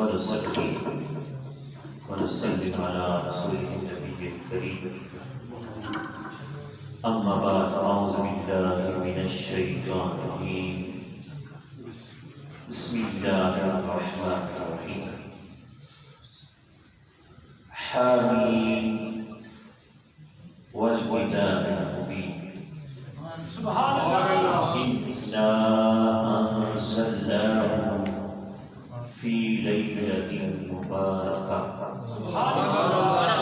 ونصلي ونسلم على رسوله النبي الكريم. أما بعد، أعوذ بالله من الشيطان الرجيم. بسم الله الرحمن الرحيم. حامين والكتاب المبين. سبحان الله. إنا أنزلناه في ليلة مباركة. سبحان الله.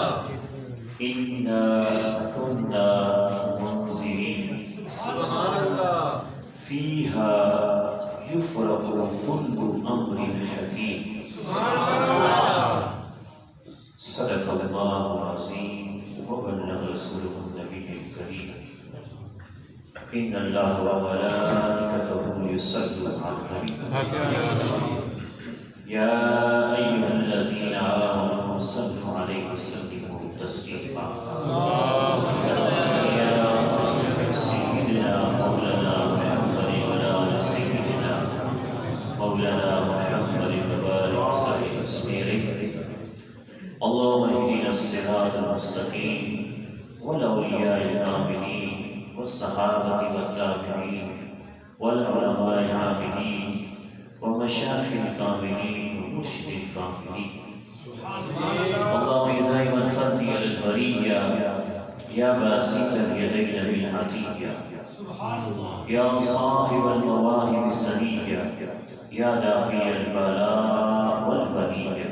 إنا كنا منذرين. سبحان الله. فيها يفرق كل أمر حكيم. سبحان الله. صدق الله العظيم وبلغ رسوله النبي الكريم. إن الله وملائكته يصلون على النبي يا أيها الذين آمنوا صلوا عليه وسلموا تسليما. سيدنا مولانا محمد وعلى آل سيدنا مولانا محمد وبارك وسلم تسليما. اللهم اهدنا الصراط المستقيم والأولياء الكاملين والصحابة والتابعين والعلماء العاملين ومشايخ الكاملين ومرشد الكاملين. اللهم يا دائم الفضل على البرية يا باسط اليدين بالعطية يا صاحب المواهب السنية يا دافع البلاء والبلية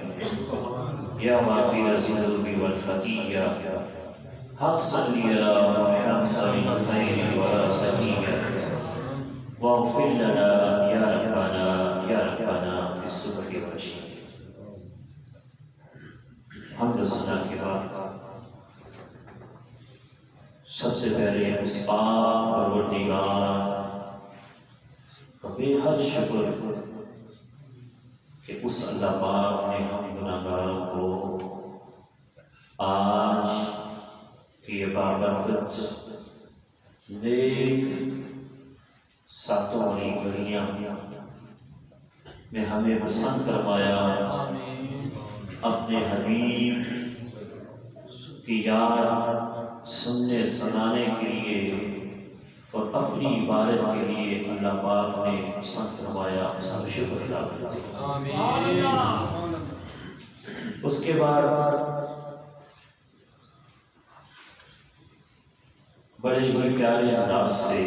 يا غافر الذنوب والخطيئة حق صل على محمد الخير وراسلية واغفر لنا يا ربنا يا ربنا في الصبح والعشي. حمد و ثنا کے بعد سب سے پہلے اس پاک پروردگار کا بے حد شکر کہ اس اللہ پاک نے ہم گناہگاروں کو آج کی یہ بابرکت نیک ساتوں والی گھڑیاں میں ہمیں پسند فرمایا. اپنے حبیب کی یاد سننے سنانے کے لیے اور اپنی عبادت کے لیے اللہ پاک نے پسند فرمایا. سب شکر ادا کرتے ہیں. اس کے بعد بڑے ہی پیارے انداز سے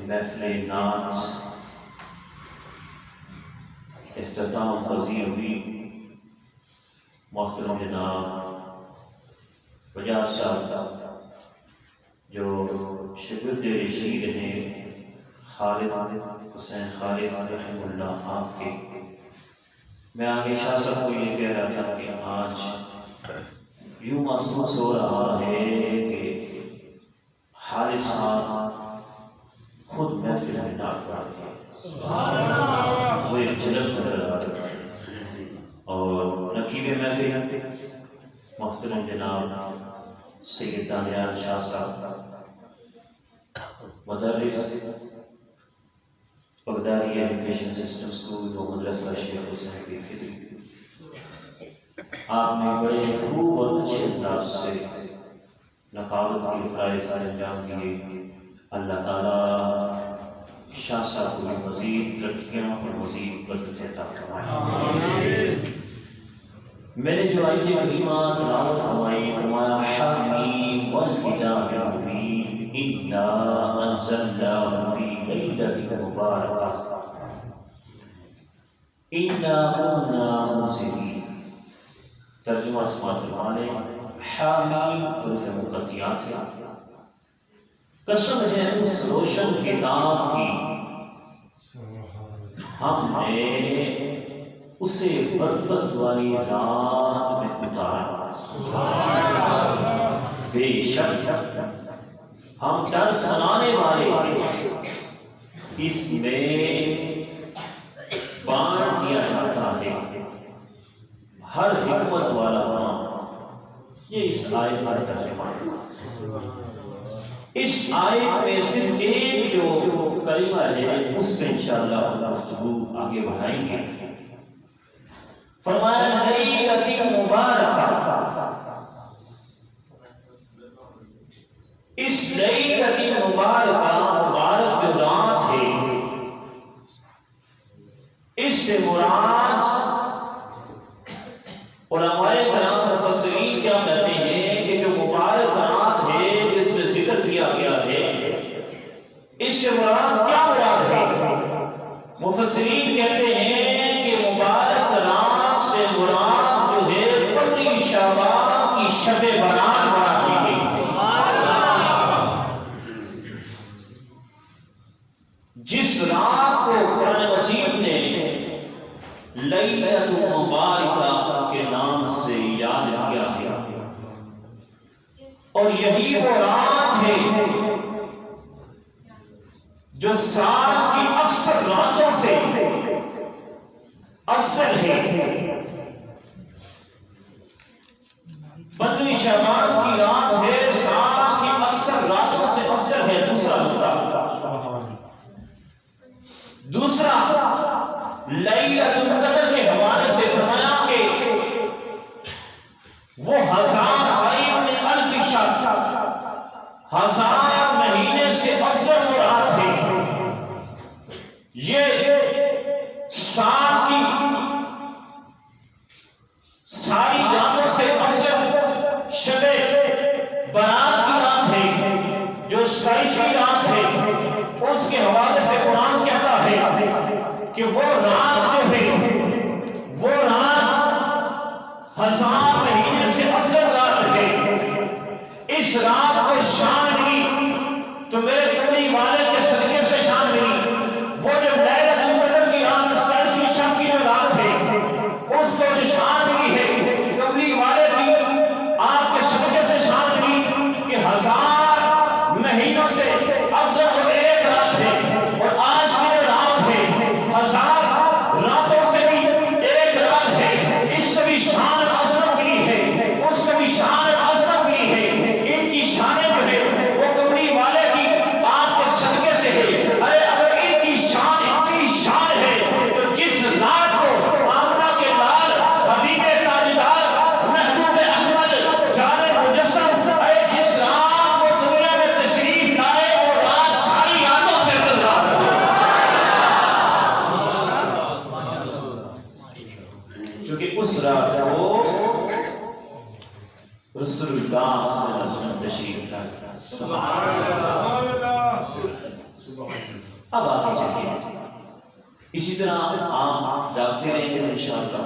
محفل ناچ اختتام پذیر ہوئی. محترم جناب بجاج صاحب جو شگرد رشید ہیں خالد حسین خالد رحمہ اللہ آپ کے، میں آگے شاہ صاحب کو یہ کہہ رہا تھا کہ آج یوں محسوس ہو رہا ہے کہ حارث صاحب خود محفل میں نعت پڑھ رہے ہیں. وہ ایک جھلک نظر آ رہی ہے. اور نقیب محفل محترم جناب سید دانیال شاہ صاحب مدرس بغدادی ایجوکیشن سسٹم اسکول و مدرسہ شیخ حسین کی فکری، آپ نے بڑے خوب اور اچھے انداز سے نقابت کی فرائض انجام دیے. اللہ تعالیٰ شاہ صاحب کو مزید ترقیاں اور مزید برکت عطا فرمائے. میں نے جو آیت کریمہ تلاوت فرمائی، فرمایا حامیم والکتاب المبین انا انزلناه فی لیلۃ مبارکہ انا کنا منذرین. ترجمہ سماعت فرمانے حامیم حروف مقطعات ہے. قسم ہے اس روشن کتاب کی، ہم نے اسے برکت والی رات میں اتارا. بے شک ہم ڈر سنانے والے اس میں بانٹ دیا جاتا ہے ہر حکمت والا کام. یہ اس آیت کا ترجمہ ہے. اس آیت میں صرف ایک جو کلمہ ہے اس پہ انشاءاللہ ہم گفتگو آگے بڑھائیں گے. فرمایا لیلۃ مبارکہ، اس لیلۃ مبارکہ، مبارک جو رات ہے، اس سے مراد علماء کرام مفسرین کیا کہتے ہیں کہ جو مبارک رات ہے جس میں ذکر کیا گیا ہے، اس سے مراد کیا مراد ہے؟ مفسرین کہتے ہیں کہ مبارک رات سے مراد جو ہے 15 شعبان کی شب برات مراد دی گئی۔ جس رات کو قرآن مجید نے لیلۃ مبارکہ کے نام سے یاد کیا ہے، اور یہی وہ رات ہے جو سال کی اکثر راتوں سے افضل ہے۔ 15 شعبان کی رات ہے، سال کی اکثر راتوں سے افضل ہے۔ دوسرا لیلۃ القدر کے حوالے سے فرمایا کہ وہ 1000 شہر، 1000 مہینے سے افضل رات ہے۔ یہ سال کی ساری راتوں سے افضل شب برات کی رات ہے، جو 27ویں رات ہے۔ اس کے حوالے سے قرآن کہتا ہے کہ وہ رات جو ہے، وہ رات 1000 مہینے سے افضل رات ہے۔ اس رات کو شان ملی تو میرے کملی والے کے صدقے سے شان ملی۔ وہ جو لیلۃ القدر کی رات 27ویں شب کی جو رات ہے، اس کو جو شان ملی ہے کملی والے کی آپ کے صدقے سے شان ملی کہ 1000 مہینوں سے افضل وہ ایک رات ہے، اور آج کی جو رات ہے 1000 راتوں سے بھی ایک رات ہے۔ اس کو بھی شان عظمت ملی ہے، اس کو بھی شان عظمت ملی ہے۔ ان کی شانیں جو ہے وہ کملی والے کی آپ کے صدقے سے ہے۔ ارے اگر ان کی شان اتنی شان ہے تو جس رات کو آمنہ کے لال حبیب تاجدار محبوب احمد جان مجسم، ارے جس رات کو دنیا میں تشریف لائے، وہ رات ساری راتوں سے افضل رات ہے۔ کیونکہ اس رات کو رسول اللہ صلی اللہ علیہ وسلم تشریف لائے۔ اب آگے چلیے، اسی طرح آپ جاگتے رہیں گے انشاءاللہ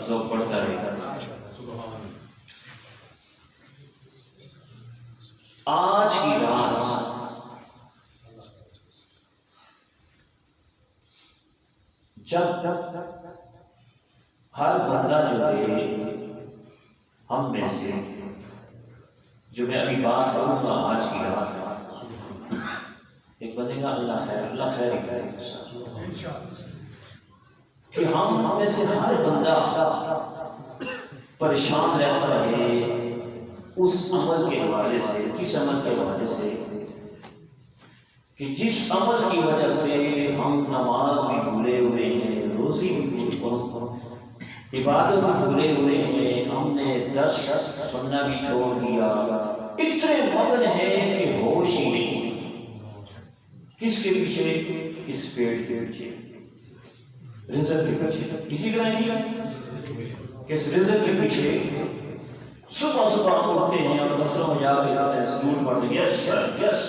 ذوق بڑھتا رہے گا۔ آج کی رات جب ہر بندہ جو ہے ہم میں سے، جو میں ابھی بات کروں گا آج کی رات، ایک بندے گا اللہ خیر کہ ہم میں سے ہر بندہ پریشان رہتا ہے اس عمل کے حوالے سے۔ کس عمل کے حوالے سے؟ کہ جس عمل کی وجہ سے ہم نماز بھی بھولے ہوئے ہیں، روزی بھی عبادت بھی بھولے ہوئے ہیں، ہم نے درس سننا بھی چھوڑ دیا، اتنے مگن ہیں کہ ہوش ہی نہیں۔ کس کے پیچھے؟ اس پیٹ کے پیچھے، رزق کے پیچھے۔ کسی طرح نہیں، کس رزق کے پیچھے صبح صبح اٹھتے ہیں اور دفتروں میں جا کے کہتے ہیں سلوٹ پڑھتے ہیں، یس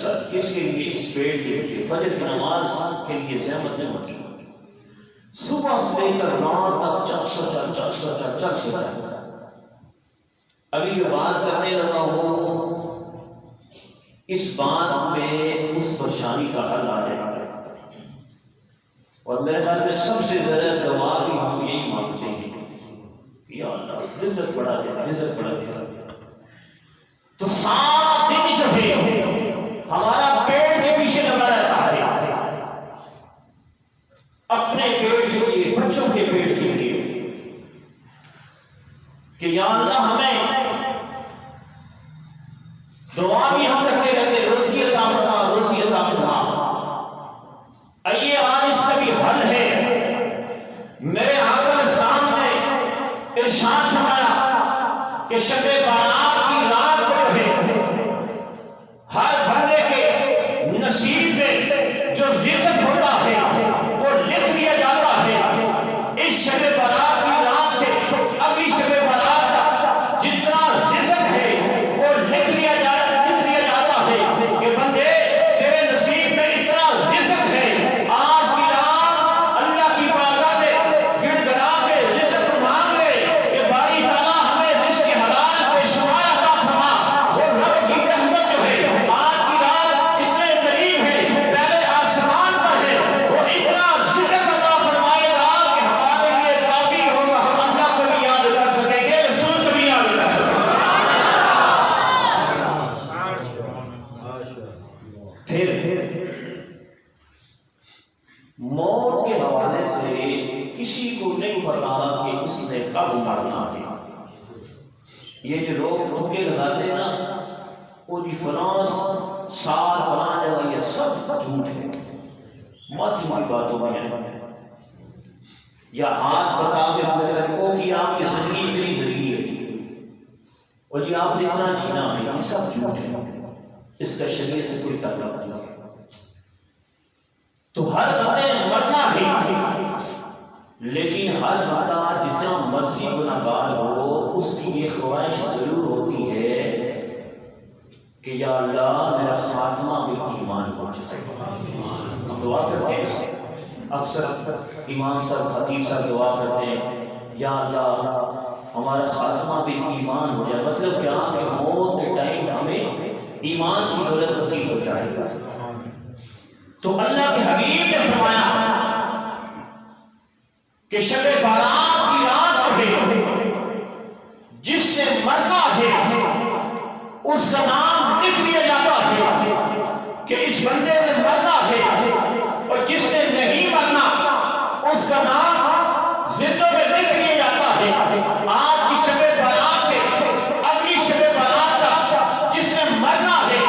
سر، کس کے لیے؟ اس پیٹ کے پیچھے، فجر کی نماز کے لیے زحمت نہیں ہوتی۔ صبح سے لے کر رات تک چل سکتا ہے۔ ابھی جو بات کرنے لگا ہوں اس بات میں اس پریشانی کا حل آ جائے گا، اور میرے خیال میں سب سے زیادہ دعا بھی ہم یہی مانگتے ہیں، یا اللہ رزق بڑھا دے، رزق بڑھا دے۔ تو سارا دن جو ہے ہمارا پیٹ کے پیچھے لگا رہتا ہے، اپنے پیٹ کے لیے، بچوں کے پیٹ کے لیے، کہ یا اللہ ہمیں دعا بھی ہم کرتے رہتے، روزی عطا فرما، روزی عطا فرما۔ آئیے آج اس کا بھی حل ہے۔ میرے آقا سامنے ارشاد فرمایا کہ شب بارات کی رات کو جو ہے ہر بندے کے نصیب میں جو رزق ہوتا ہے وہ لکھ دیا جاتا ہے. اس شب بارات کی رات سے اگلی شب بارات تک جتنا رزق ہے وہ لکھ دیا جاتا ہے کہ بندے تیرے نصیب میں اتنا رزق ہے. آج کی رات اللہ کی بارگاہ میں گڑ گڑا کے رزق مانگ لے کہ باری تعالیٰ ہمیں رزق حلال بے شمار عطا فرما. وہ رب کی رحمت جو ہے آج کی رات اتنے قریب ہے، پہلے آسمان پر ہے، وہ اتنا رزق عطا فرمائے گا کہ ہمارے لیے کافی ہوگا. ہم اللہ کو بھی یاد کر سکیں گے، رسول کو بھی یاد کر سکیں گے. پھر موت کے حوالے سے کسی کو نہیں پتا کہ اس نے کب مرنا ہے. یہ جو لوگ ٹھکے لگاتے ہیں نا، وہ جی فلاں سال فلاں جگہ، یہ سب جھوٹ ہے، مت کی باتوں میں یا ہاتھ بتا کے اپنے طریقوں کی آپ کی زندگی اتنی زندگی ہے اور جی آپ نے اتنا جینا ہے، یہ سب جھوٹ ہے. اس کا شریعت سے کوئی تعلق نہیں. تو ہر بندے مرنا ہے، لیکن ہر بندہ جتنا مرضی گناہگار ہو اس کی یہ خواہش ضرور ہوتی ہے کہ یا اللہ میرا خاتمہ بھی ایمان ہو جائے. ہم دعا کرتے ہیں، اکثر امام صاحب خطیب صاحب دعا کرتے ہیں یا اللہ ہمارا خاتمہ بھی ایمان ہو جائے. مطلب کیا کہ موت کے ٹائم ہمیں ایمان کی دولت نصیب ہو جائے گا. تو اللہ کے حبیب نے فرمایا کہ شب بارات کی رات جو ہے جس نے مرنا ہے اس کا نام لکھ دیا جاتا ہے کہ اس بندے نے مرنا ہے، اور جس نے نہیں مرنا اس کا نام زندوں میں لکھ دیا جاتا ہے. آج کی شب بارات سے اگلی شب بارات تک جس نے مرنا ہے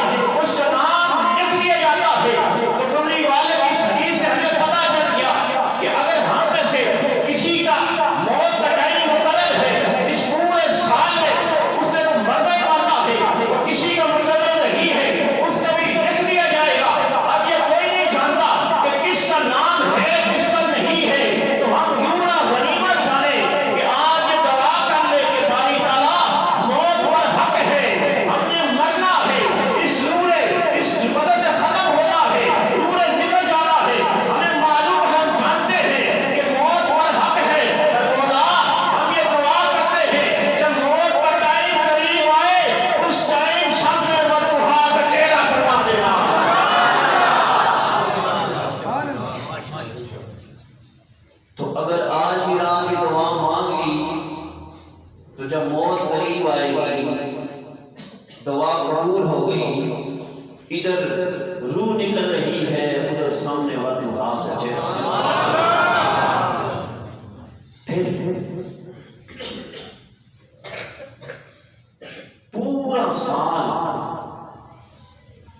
اس کا نام لکھ دیا جاتا ہے. تو کملی والے کی اس حدیث سے ہمیں پتہ چل گیا کہ اگر ہم میں سے کسی کا موت کا ٹائم مقرر ہے، اس پورے سال میں اس نے تو مرنا ہی مرنا ہے، اور کسی کا مقرر نہیں ہے اس کا بھی لکھ دیا جائے گا. اب یہ کوئی نہیں جانتا کہ کس کا نام ہے کس کا نہیں ہے، تو ہم کیوں نہ غنیمت جانیں کہ آج یہ دعا کر لے کہ باری تعالیٰ موت پر حق ہے، ہم نے مرنا ہے، اس نور اس مدد ختم ہونا ہے، نور نکل جانا ہے، ہمیں معلوم ہے، ہم جانتے ہیں کہ موت پر حق ہے. اے مولا ہم یہ دعا کرتے ہیں جب موت کا ٹائم قریب آئے اس ٹائم سب میں والضحیٰ کا چہرہ فرما دینا. تو اگر آج ہی رات یہ دعا مانگ لی تو جب موت قریب آئے گی دعا قبول ہو گئی، ادھر روح نکل رہی ہے، ادھر سامنے والضحیٰ کا چہرہ. پھر پورا سال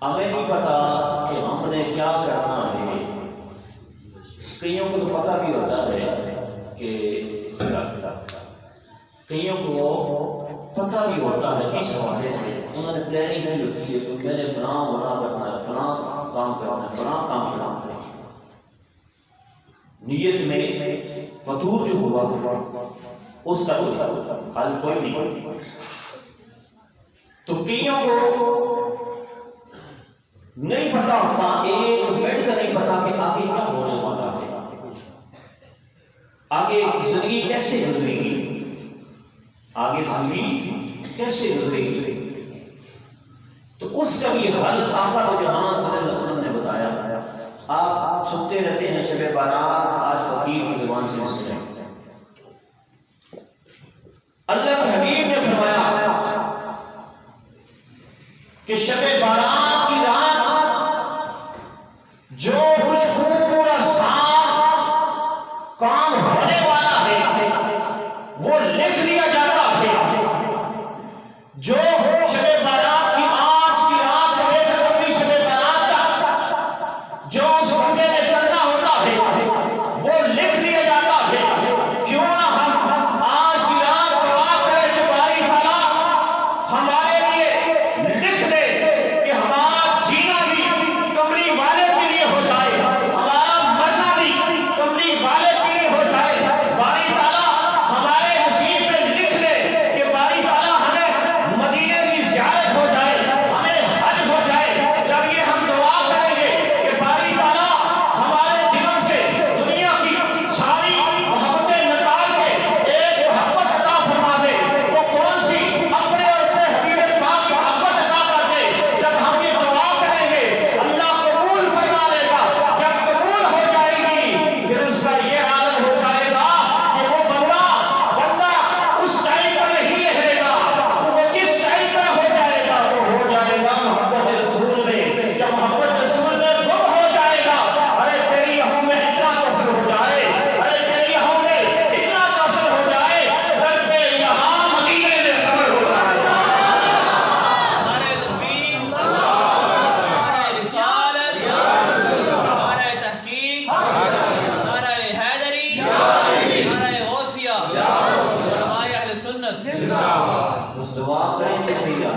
ہمیں نہیں پتا کہ ہم نے کیا کرنا ہے. کئیوں کو تو پتہ بھی ہوتا ہے کہ کئیوں کو پتہ بھی ہوتا ہے اس حوالے سے انہوں نے پلاننگ کی ہوتی ہے کہ میں نے فلاں ہونا کرنا ہے، فلاں کام کرنا ہے، فلاں کام کرنا ہے. نیت میں فطور جو ہوا اس کا حل کوئی نہیں. تو کئیوں کو نہیں پتا ہوتا، ایک منٹ کا نہیں پتا کہ آگے کیا ہونے والا ہے، آگے زندگی کیسے گزرے گی، آگے زندگی کیسے گزرے گی. تو اس کا بھی حل آقا تو جہاں صلی اللہ علیہ وسلم نے بتایا. آپ سنتے رہتے ہیں شب بارات، آج فقیر کی زبان سے سنیں. اللہ کے حبیب نے فرمایا کہ شب بارات کی رات جو کچھ پورا سال کام ہونے والا ہے وہ لکھ دیا جاتا ہے. جو شب بارات کی آج کی رات سے لے کر اگلی شب بارات تک جو اس بندے نے کرنا ہوتا ہے وہ لکھ دیا جاتا ہے. کیوں نہ ہم آج کی رات اس دعا کریں کہ صحیح آ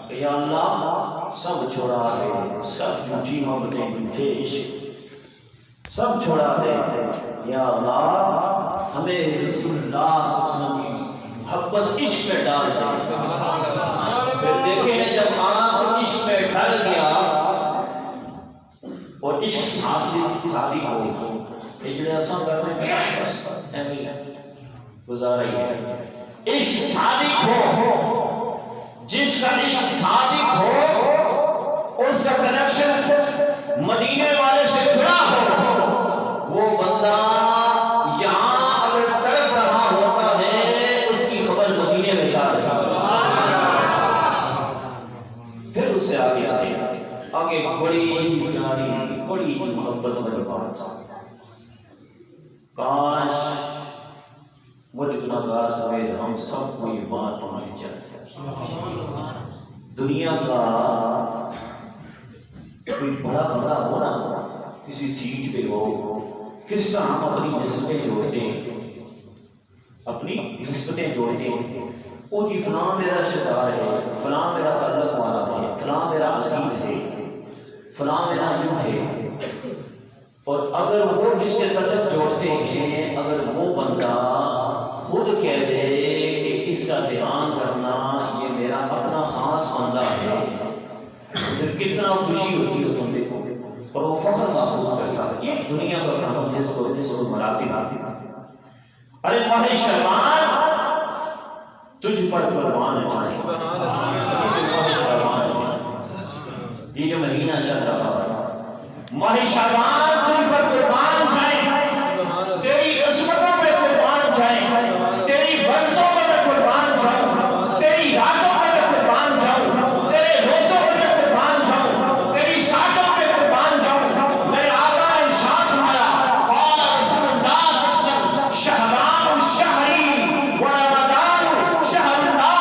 کہ یا اللہ سب چھوڑا دے، سب جھوٹی محبتیں، جھوٹے عشق سب چھوڑا دے یا اللہ، ہمیں رسول اللہ صلی اللہ علیہ وسلم کی محبت عشق میں ڈال دے۔ پھر دیکھیں جب آپ عشق میں ڈل گیا اور عشق صادق ہو، یہ جڑے اساں کرنے میں بس ایویں گزارا ہی ہے۔ عشق صادق ہو، جس کا عشق صادق ہو، اس کا کنیکشن مدینے والے سے جڑا ہو، وہ بندہ یہاں اگر تڑپ رہا ہوتا ہے اس کی خبر مدینے میں جا رہا ہے۔ پھر اس سے آگے آگے بڑی پیاری بڑی محبت والی بات، کاش مجھ گناہگار سمیت ہم سب کو یہ بات ہماری چاہیے۔ دنیا کا کوئی بڑا بڑا ہونا کسی سیٹ پہ ہو، کس طرح ہم اپنی نسبتیں جوڑتے ہیں، اپنی نسبتیں جوڑتے ہیں، وہ جی فلاں میرا رشتہ دار ہے، فلاں میرا تعلق والا ہے، فلاں میرا عزیز ہے، فلاں میرا یوں ہے۔ اور اگر وہ جس سے تعلق جوڑتے ہیں، اگر وہ بندہ خود کہہ دے کہ اس کا دھیان کرنا یہ میرا اپنا خاص بندہ ہے، پھر کتنا خوشی ہوتی ہے اس بندے کو اور وہ فخر محسوس کرتا ہے۔ یہ دنیا کا کام نسب مراتب۔ ارے ماہ شعبان تجھ پر قربان جائیں، یہ جو مہینہ چل رہا ہے ماہ شعبان تجھ پر قربان جائیں، تیری عصمتوں پہ قربان جائیں، تیری برکتوں پہ میں قربان جاؤں، تیری راتوں پہ میں قربان جاؤں، تیرے روزوں پہ میں قربان جاؤں، تیری ساعتوں پہ قربان جاؤں۔ میرے آقا نے ارشاد فرمایا، قال رسول اللہ صلی اللہ علیہ وسلم شہران الشہری و رمضان شہر اللہ۔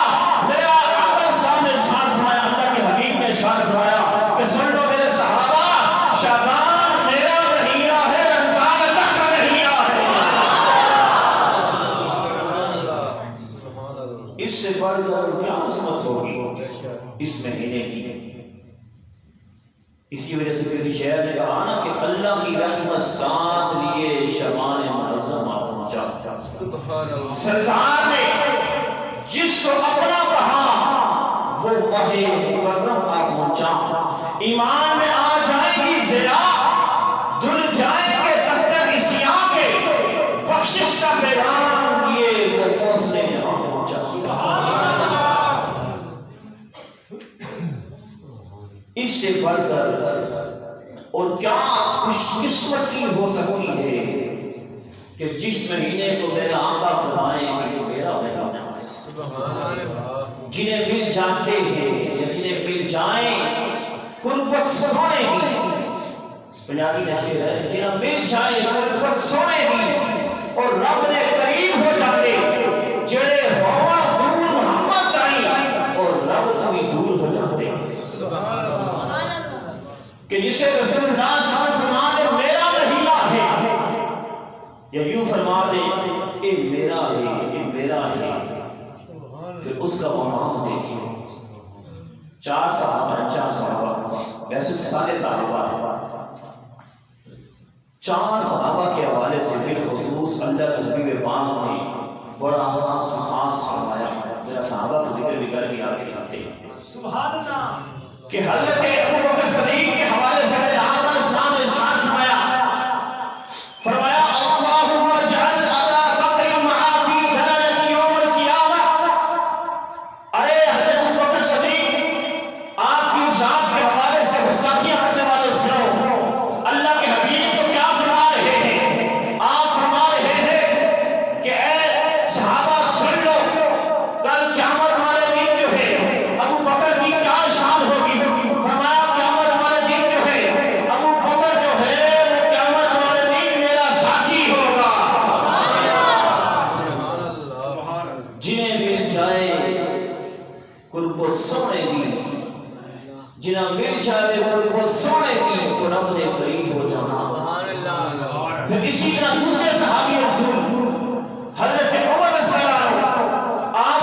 میرے آقا اسلام نے ارشاد فرمایا، اللہ کے حبیب نے ارشاد فرمایا کہ سن لو میرے صحابہ، شعبان میرا مہینہ ہے، رمضان اللہ کا مہینہ ہے۔ اس سے بڑھ کر کیا عظمت ہوگی اس مہینے کی؟ اسی وجہ سے کسی شاعر نے کہا نا کہ اللہ کی رحمت ساتھ لیے شعبان معظم آ پہنچا۔ سرکار نے جس کو اپنا کہا وہ ماہ مکرم آ پہنچا۔ ایمان میں آ جائیں گی ضیا، دھل جائیں گے دفتر اسیاں کے، بخشش کا پیغام یہ وہ موسم یہاں پہنچا۔ اس سے بڑھ کر اور کیا خوش قسمتی ہو سکتی ہے کہ جس مہینے کو میرا آقا فرمائے کہ یہ میرا مہینہ ہے۔ جنہیں مل جاتے ہیں یا جنہیں مل جائیں قربت سونے کی، پنجابی نشر ہے، جنہیں مل جائیں قربت سونے کی اور رب نے قریب ہو جاتے، جڑے ہوا دور محمد آئی اور رب بھی دور ہو جاتے۔ کہ جسے رسول اللہ صلی اللہ علیہ وسلم فرما دے میرا مہینہ ہے، یا یوں فرما دے اے میرا ہے، اے میرا ہے، پھر اس کا مقام دیکھیں۔ چار صحابہ، ویسے تو سارے صحابہ ہیں، چار صحابہ کے حوالے سے بالخصوص اللہ کے حبیب پاک نے بڑا خاص فرمایا۔ میرا صحابہ کا ذکر بھی کر کے آگے آتے ہیں۔ سبحان اللہ۔ کہ حضرت ابو بکر صدیق کے حوالے سے میرے آقا اسلام نے ارشاد فرمایا اللہم اجعل ابا بکر معا فی درجۃ یوم القیامہ۔ ارے حضرت ابو بکر صدیق، آپ کی ذات کے حوالے سے گستاخیاں کرنے والے سنو، اللہ کے حبیب تو کیا فرما رہے ہیں؟ آپ فرما رہے ہیں کہ اے صحابہ سن لو، کل قیامت والے دن جو ہے ابو بکر کی کیا شان ہوگی؟ فرمایا قیامت والے دن جو ہے ابو بکر جو ہے وہ قیامت والے دن میرا ساتھی ہوگا۔ جنہیں مل جائے قربت سونے کی، جنہیں مل جائے قربت سونے کی تو رب نے قریب ہو جانا۔ پھر اسی طرح دوسرے صحابی رسول حضرت عمر رضی اللہ عنہ، آپ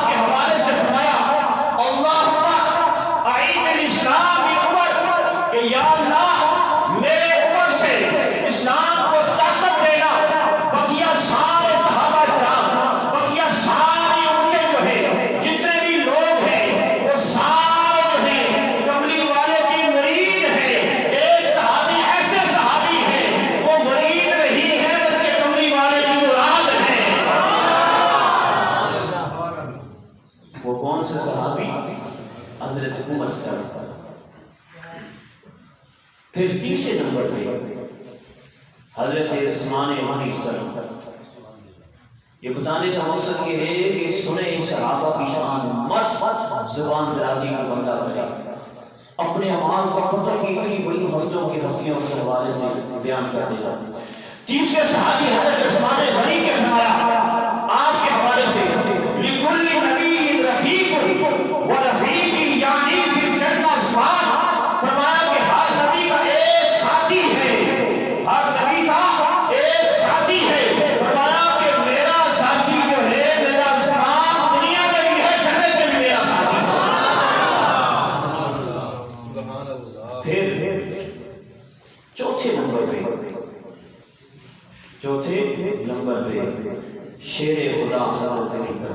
کون سے صحابی؟ حضرت عمر صاحب. پھر تیسرے نمبر پہ حضرت عثمان غنی صاحب. یہ بتانے کا مقصد یہ ہے کہ سنیں صحابہ کی شان مت زبان درازی کا بندہ کرے، اپنے اعمال کو پتہ کی اتنی بڑی ہستیوں کی ہستیوں کے حوالے سے بیان کر دیتا. تیسرے صحابی حضرت عثمان غنی کے فرمایا آپ کے حوالے سے لکل نبی رفیق و رفیقی یعنی فی الجنہ عثمان. فرمایا کہ ہر نبی کا ایک ساتھی ہے، ہر نبی کا ایک ساتھی ہے. فرمایا کہ میرا ساتھی جو ہے میرا عثمان دنیا میں بھی ہے، جنت میں بھی میرا ساتھی ہے. پھر چوتھے نمبر پہ شیر خدا حضرت علی کا.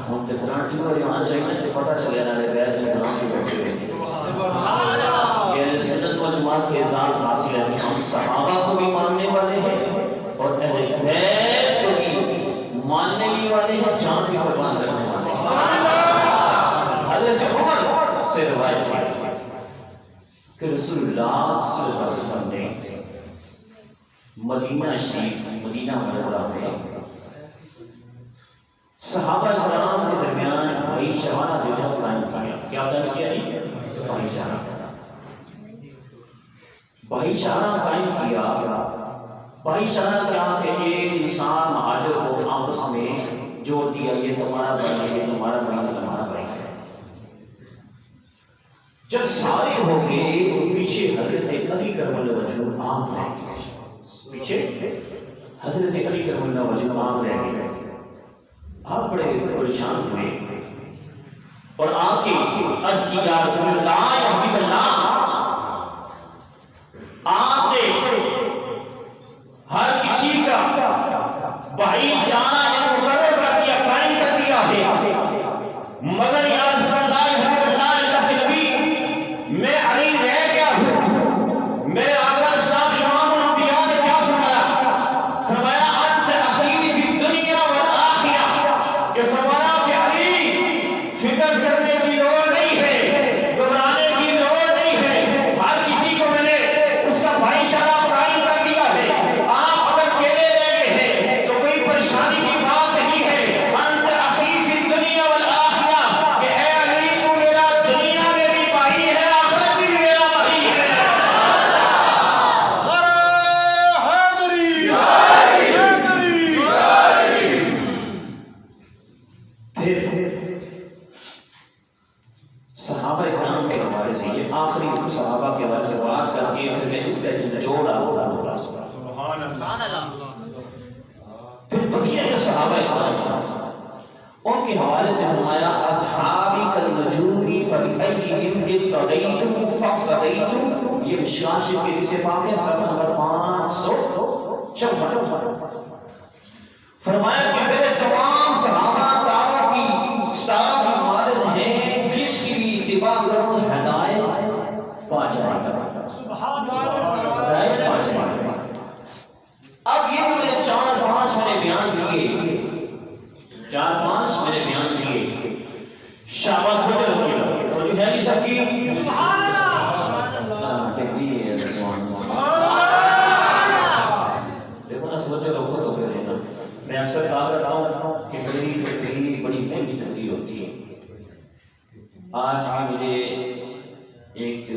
ہم تو قرآن کی اور یہاں چاہیے تو پتہ چلے نہ رہے بیت میں قرآن کی بیٹھے ہوئے یہ سنت و جماعت کے اعزاز حاصل ہے کہ ہم صحابہ کو بھی ماننے والے ہیں اور اہل بیت کو بھی ماننے بھی والے ہیں، جان بھی قربان کرنے والے ہیں. حضرت عمر سے روایت ہے کہ رسول اللہ صلی اللہ علیہ وسلم نے مدینہ شریف مدینہ منورہ میں صحابہ کرام کے درمیان بھائی چارہ جو ہے قائم کیا. کیا قائم کیا نہیں؟ بھائی چارہ. بھائی چارہ قائم کیا. بھائی چارہ کیا کہ ایک انسان مہاجر کو آپس میں جوڑ دیا، یہ تمہارا بھائی ہے، یہ تمہارا بھائی، تمہارا بھائی ہے. جب سارے ہو گئے تو پیچھے حضرت علی کرم اللہ وجہ عام رہ گئے. پیچھے حضرت علی کرم اللہ وجہ عام رہ گئے. آپ بڑے پریشان ہوئے اور آ کے عرض کی یا رسول اللہ یا حبیب اللہ، آپ نے ہر کسی کا بھائی چارہ مقرر کر دیا، قائم کر دیا ہے، مگر یا رسول اللہ یا حبیب اللہ اللہ کے نبی میں علی رہ گیا ہوں. میرے آقا اسلام امام الانبیاء نے کیا فرمایا؟ فرمایا انت اخی فی الدنیا والآخرہ. کہ فرمایا کہ علی فکر کرنے کی لوڑ نہیں ہے، گھبرانے کی لوڑ نہیں ہے، ہر کسی کو میں نے اس کا بھائی چارہ قائم کر دیا ہے. آپ اگر اکیلے رہ گئے ہیں تو کوئی پریشانی کی بات نہیں ہے. انت اخی فی الدنیا والآخرہ، کہ اے علی تو میرا دنیا میں بھی بھائی ہے، آخرت میں بھی میرا بھائی ہے. پھر صحابہ کرام کے حوالے سے یہ آخری صحابہ کے حوالے سے بات کر کے پھر میں اس کا نچوڑ آپ کو بولا. سبحان اللہ. پھر بقیہ جو صحابہ کرام ان کے حوالے سے فرمایا اصحابی کالنجوم فبأیہم اقتدیتم فاقتدیتم. یہ مشکاہ شریف کے حصے پاک ہے صفحہ نمبر 554. فرمایا کہ میرے تمام صحابہ تابعوں کی ستارہ کی مانند ہیں، جس کی بھی اتباع کرو ہدایت پا جائے گا. سبحان اللہ. ہدایت پا جائے گا. اب یہ جو میں نے 4-5 میں نے بیان کیے، 4-5 میں نے بیان کیے، شابت ہو جائے تو جو ہے یہ سب کی سبحان اللہ. دیکھو نا سوچو لوگوں تو پھر دینا. میں اکثر کہا کرتا ہوں کہ میری تقریر بڑی مہنگی تقریر ہوتی ہے. آج بھی مجھے ایک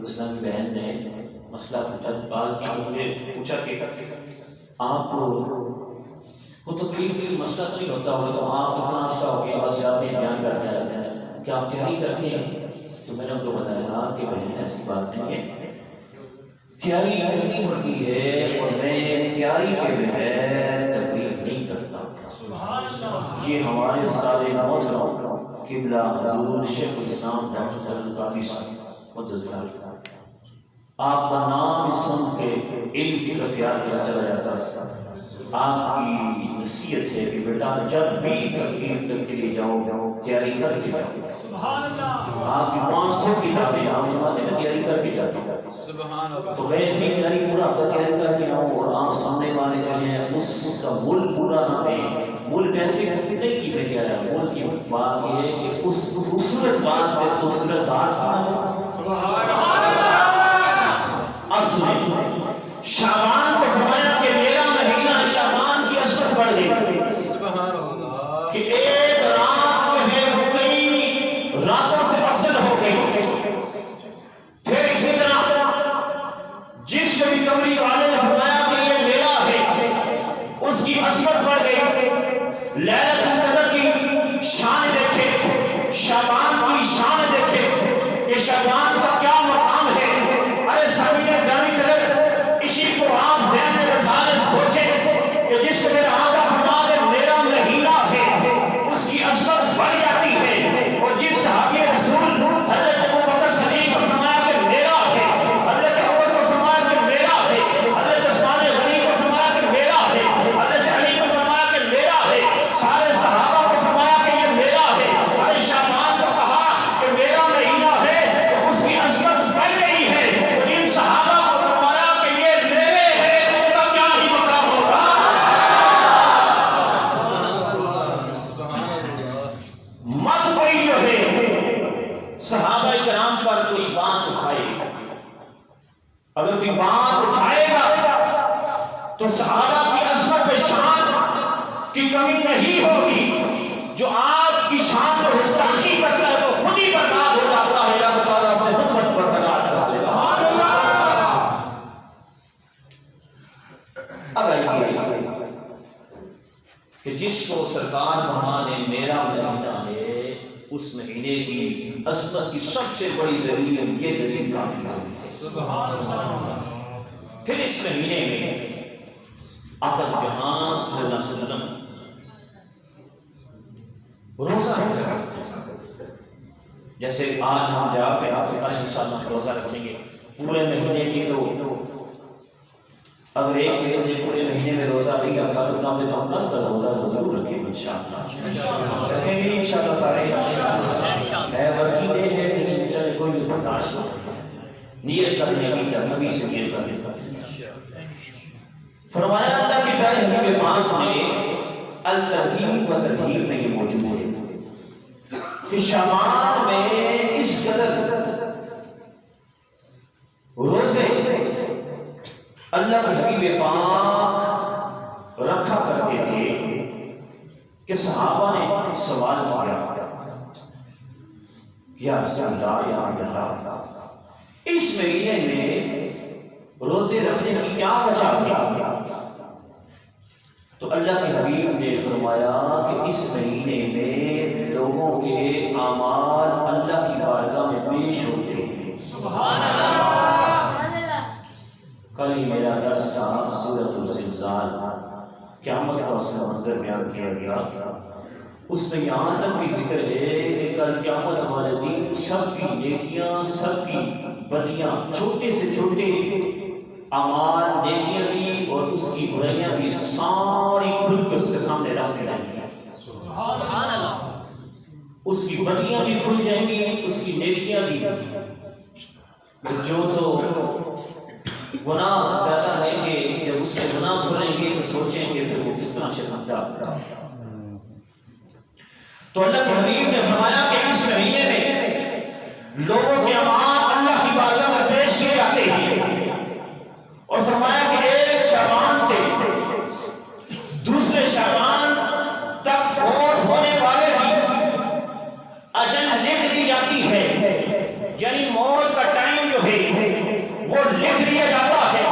اسلامی بہن نے مسئلہ پوچھا، کال کی مجھے پوچھا کہ آپ کو تقریر کے مسئلہ تو نہیں ہوتا ہوگا تو آپ اتنا عرصہ ہو گیا بس جاتے ہیں بیان کرتے رہتے ہیں، کیا آپ تیاری کرتے ہیں؟ تو میں نے ان کو بتایا کہ بہن ایسی بات نہیں ہے، تیاری کرنی پڑتی ہے اور میں تیاری کے بغیر تقریر نہیں کرتا. یہ ہمارے استاد محترم قبلہ حضور شیخ الاسلام ڈاکٹر القادری صاحب مدثر آپ کا نام سن کے علم کی طرف یاد کیا چلا جاتا ہے. آپ کی نصیحت ہے کہ بیٹا جب بھی تقریر کے لیے جاؤ تیاری کر کے جاؤ. سبحان اللہ. آپ کی 500 کتابیں آپ نے تیاری کر کے جاتے ہیں. سبحان اللہ. تو میں اتنی تیاری پورا ہفتہ تیاری کر کے آؤں اور آپ سامنے والے جو ہیں اس کا مول پورا نہ دیں. مول پیسے نہیں کی میں کہہ رہا ہوں، مول کی بات یہ ہے کہ اس خوبصورت بات پہ خوبصورت بات کہاں ہے. اب سنیں، شعبان کو فرمایا کہ میرا مہینہ شعبان کی عظمت بڑھ گئی کہ ایک رات میں ہے وہ کئی راتوں سے افضل ہو گئی. پھر اسی طرح جس کبھی کمری والے نے فرمایا کہ یہ میرا ہے اس کی عظمت بڑھ گئی. لیلۃ القدر کی شان دیکھے، شعبان کی شان دیکھے کہ شعبان کا کیا مقام ہے. ارے سامنے جانی کرے اسی کو آپ ذہن میں رکھا لیں، سوچیں کہ جس کو میرا آقا فرما دے میرا مہینہ ہے اس کی عظمت بڑھ جاتی ہے. اور جس صحابی رسول حضرت ابوبکر صدیق کو فرمایا کہ میرا ہے، حضرت عمر کو فرمایا کہ میرا ہے، حضرت عثمان غنی کو فرمایا کہ میرا ہے، حضرت علی کو فرمایا کہ میرا ہے، سارے صحابہ کو فرمایا کہ یہ میرا ہے. ارے شعبان کو کہا کہ میرا مہینہ ہے تو اس کی عظمت بڑھ گئی ہے. اور ان صحابہ کو فرمایا کہ یہ میرے ہے، ان کا کیا ہی مقام ہوگا. مت کوئی جو ہے صحابہ کرام پر کوئی بات اٹھائے. اگر کوئی بات اٹھائے گا تو صحابہ کی عظمت و شان کی کمی نہیں ہوگی. جو آپ کی شان کو گستاخی کرتا ہے وہ خود ہی برباد ہو جاتا ہے. اللہ تعالیٰ سے حکمت برقرار کرتے. اب آئیے کہ جس کو سرکار فرما دے میرا مہینہ ہے، اس مہینے کی عظمت کی سب سے بڑی دلیل یہ دلیل کافی ہے. پھر اس مہینے میں آقا جہاں صلی اللہ علیہ وسلم روزہ رکھا. جیسے آج ہم جا کے کل انشاءاللہ روزہ رکھیں گے. پورے مہینے کی تو اگر ایک مہینے پورے مہینے میں روزہ نہیں رکھا تو کم سے کم کل کا روزہ تو ضرور رکھیں گے انشاءاللہ. رکھیں گے انشاءاللہ سارے. ہے ورکنگ ڈے ہے لیکن چلے کوئی بھی برداشت نہیں. نیت کرنے کی تک نبی سے نیت کرنے کا فرمایا. اللہ کی پیارے حبیب پاک نے الترغیب و ترہیب میں یہ موجود ہے کہ شعبان میں اس قدر روزے اللہ کے حبیب پاک رکھا کرتے تھے کہ صحابہ نے سوال کیا یا رسول اللہ یا اللہ اس مہینے میں روزے رکھنے کی کیا وجہ ہے؟ تو اللہ کے حبیب نے فرمایا کہ اس مہینے میں لوگوں کے اعمال اللہ کی بارگاہ میں پیش ہوتے ہیں. سبحان اللہ. کل ہی میرا درس تھا سورۃ الزلزال، قیامت کا اس میں منظر بیان کیا گیا. اس میں یہاں تک بھی ذکر ہے کہ کل قیامت والے دن سب کی نیکیاں سب کی بدیاں، چھوٹے سے چھوٹے اعمال نیکیاں بھی اور اس کی برائیاں بھی ساری کھل کے اس کے سامنے رکھ دی جائیں گی. سبحان اللہ. اس کی بدیاں بھی کھل جائیں گی، اس کی نیکیاں بھی. جو تو گناہ زیادہ ہے کہ جب اس کے گناہ کھلیں گے تو سوچیں کہ پھر وہ کس طرح شرمندہ. تو اللہ کے حبیب نے فرمایا کہ اس مہینے میں لوگوں کے اعمال اللہ کی بارگاہ میں پیش کیے جاتے ہیں. اور فرمایا کہ ایک شعبان سے دوسرے شعبان تک فوت ہونے والے بھی اجل لکھ دی جاتی ہے. یعنی موت کا ٹائم جو ہے وہ لکھ دیا جاتا ہے.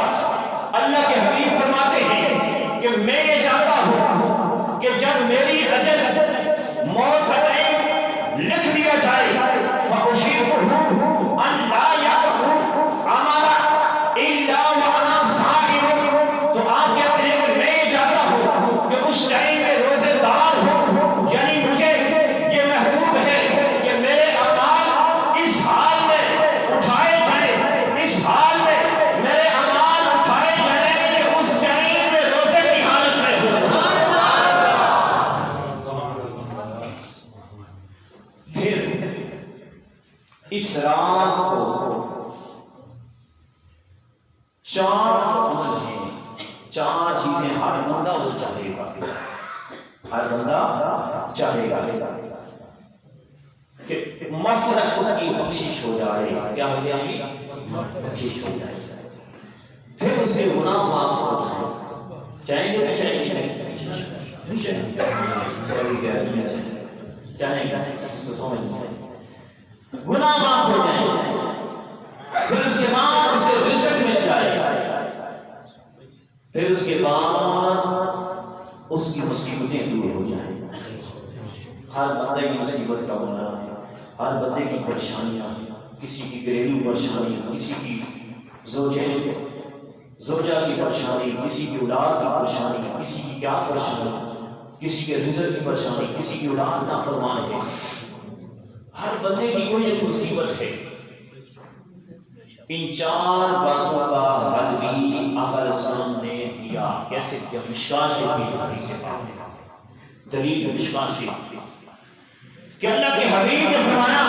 اللہ کے حبیب فرماتے ہیں کہ میں یہ چاہتا ہوں کہ جب میری اجل موت کا ٹائم لکھ دیا جائے فَأُحِبُّهُ أَنْ لَا يَعْفَهُ عَمَلًا إِلَّا وَأَنَا صَائِمٌ. تو آپ کہتے ہیں کہ میں یہ چاہتا ہوں کہ اس ٹائم میں روزے دار ہوں. یعنی مجھے یہ محبوب ہے کہ میرے اعمال اس حال میں اٹھائے جائیں، اس حال میں میرے اعمال اٹھائے جائیں کہ اس ٹائم میں روزے کی حالت میں ہوں. پھر اس رات کو 4 عمل ہیں، چار چیزیں ہر بندہ وہ چاہے گا، ہر بندہ چاہے گا کہ مغفرت اس کی بخشش ہو جائے، کیا ہو جائے گی؟ بخشش ہو جائے، پھر اس کے گناہ معاف ہو جائیں۔ چاہیں گے چاہیں گے چاہیں گا اس کو سمجھ گناہ معاف ہو جائیں، پھر اس کے بعد اسے رزق مل جائے، پھر اس کے بعد اس کی مصیبتیں دور ہو جائیں۔ ہر بندے کی مصیبت کا ہونا، ہر بندے کی پریشانیاں، کسی کی گھریلو پریشانی، کسی کی زوجہ کی پریشانی، کسی کی اولاد کی پریشانی، کسی کی کیا پریشانی، کسی کے رزق کی پریشانی، کسی کی اولاد نافرمان ہے، ہر بندے کی کوئی ایک مصیبت ہے۔ ان چار باتوں کا حل بھی آقا علیہ السلام نے دیا۔ کیسے؟ جب مشکاہ شریف کی حدیث سے پاک ہے، دلیل مشکاہ شریف کہ اللہ کے حبیب نے فرمایا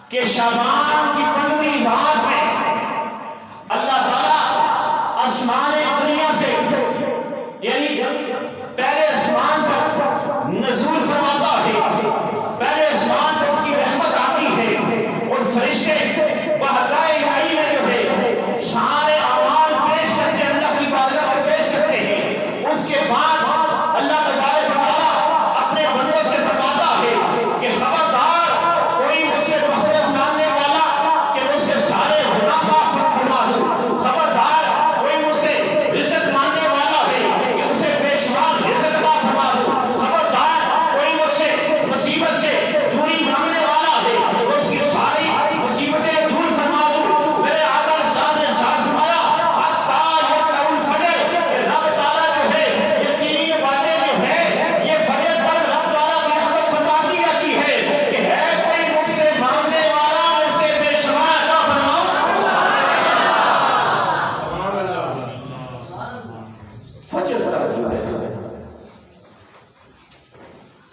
کہ شعبان کی 15ویں رات میں اللہ تعالیٰ آسمان دنیا سے یعنی پہلے آسمان پر نزول فرماتا ہے، پہلے آسمان پر اس کی رحمت آتی ہے اور فرشتے بہرائے الہی میں جو ہے سارے اعمال پیش کرتے ہیں، اللہ کی بارگاہ میں پیش کرتے ہیں۔ اس کے بعد اللہ تبارک و تعالیٰ اپنے بندوں سے فرماتا ہے کہ خبردار کوئی مجھ سے مغفرت مانگنے والا کہ مجھ سے سارے گناہ معاف فرما دوں، خبردار کوئی مجھ سے رزق مانگنے والا ہے کہ اسے بے شمار رزق عطا فرما دوں، خبردار کوئی مجھ سے مصیبت سے دوری مانگنے والا ہے اس کی ساری مصیبتیں دور فرما دوں۔ میرے آقا اسلام نے ارشاد فرمایا حتی یطلع الفجر، کہ رب تعالیٰ جو ہے یہ تین باتیں جو ہے یہ فجر پر رب تعالیٰ کی رحمت فرماتی رہتی ہے کہ ہے کوئی مجھ سے مانگنے والا میں سے بے شمار عطا فرماؤں۔ فجر تک جو ہے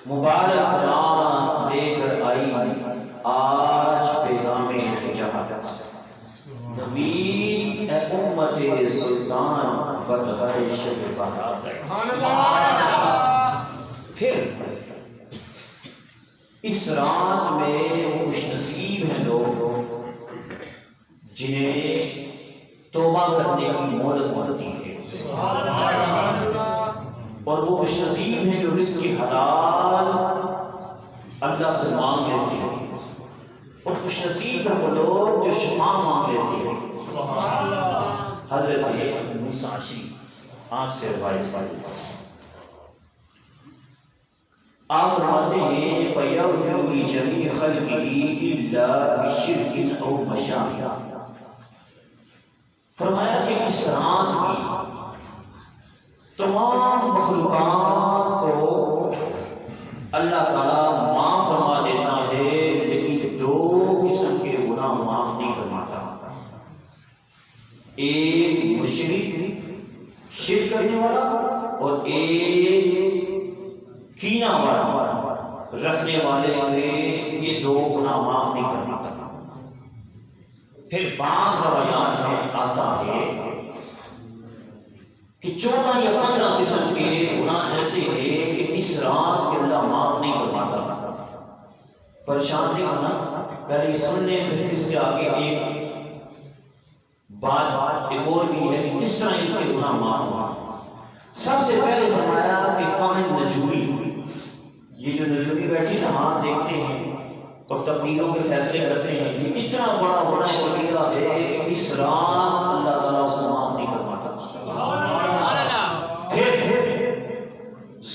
مبارک قرآن لے کر آئی آج پیغام جہاد، نوید اے امت سلطان بدغہ شب بہار۔ پھر اس رات میں وہ خوش نصیب ہیں لوگ جنہیں توبہ کرنے کی مہلت ملتی ہے، اور وہ خوش نصیب ہیں جو رزق حلال اللہ سے مانگ لیتے ہیں، اور خوش نصیب ہیں وہ لوگ جو شفا مانگ لیتے ہیں۔ حضرت موسیٰ عشری آپ سے روایت پائی، آپ فرماتے ہیں فَيَغْفِرُ لِجَمِيعِ خَلْقِهِ إِلَّا بِشِرْكٍ أَوْ مَشَاهٍ۔ فرمایا کہ اس رات میں تمام مخلوقات کو اللہ تعالیٰ معاف فرما دیتا ہے، لیکن دو قسم کے گناہ معاف نہیں فرماتا۔ ایک مشرک شرک کرنے والا اور ایک کینہ والا رکھنے والے کے، یہ دو گناہ معاف نہیں فرماتا۔ پھر بعض روایات میں آتا ہے کہ 14 یا 15 قسم کے گناہ ایسے ہیں کہ اس رات کے اللہ معاف نہیں فرماتا۔ پریشان نہیں ہونا، پہلے یہ سن لیں، پھر اس کے آگے ایک بات ایک اور بھی ہے کہ کس طرح ان کے گناہ معاف ہوا۔ سب سے پہلے فرمایا کہ کاہن نجومی، یہ جو نجومی بیٹھے نا ہاتھ دیکھتے ہیں اور تقریروں کے فیصلے کرتے ہیں، یہ اتنا بڑا گناہ کبیرہ ہے کہ اس رات اللہ تعالیٰ اس کو معاف نہیں فرماتا۔ پھر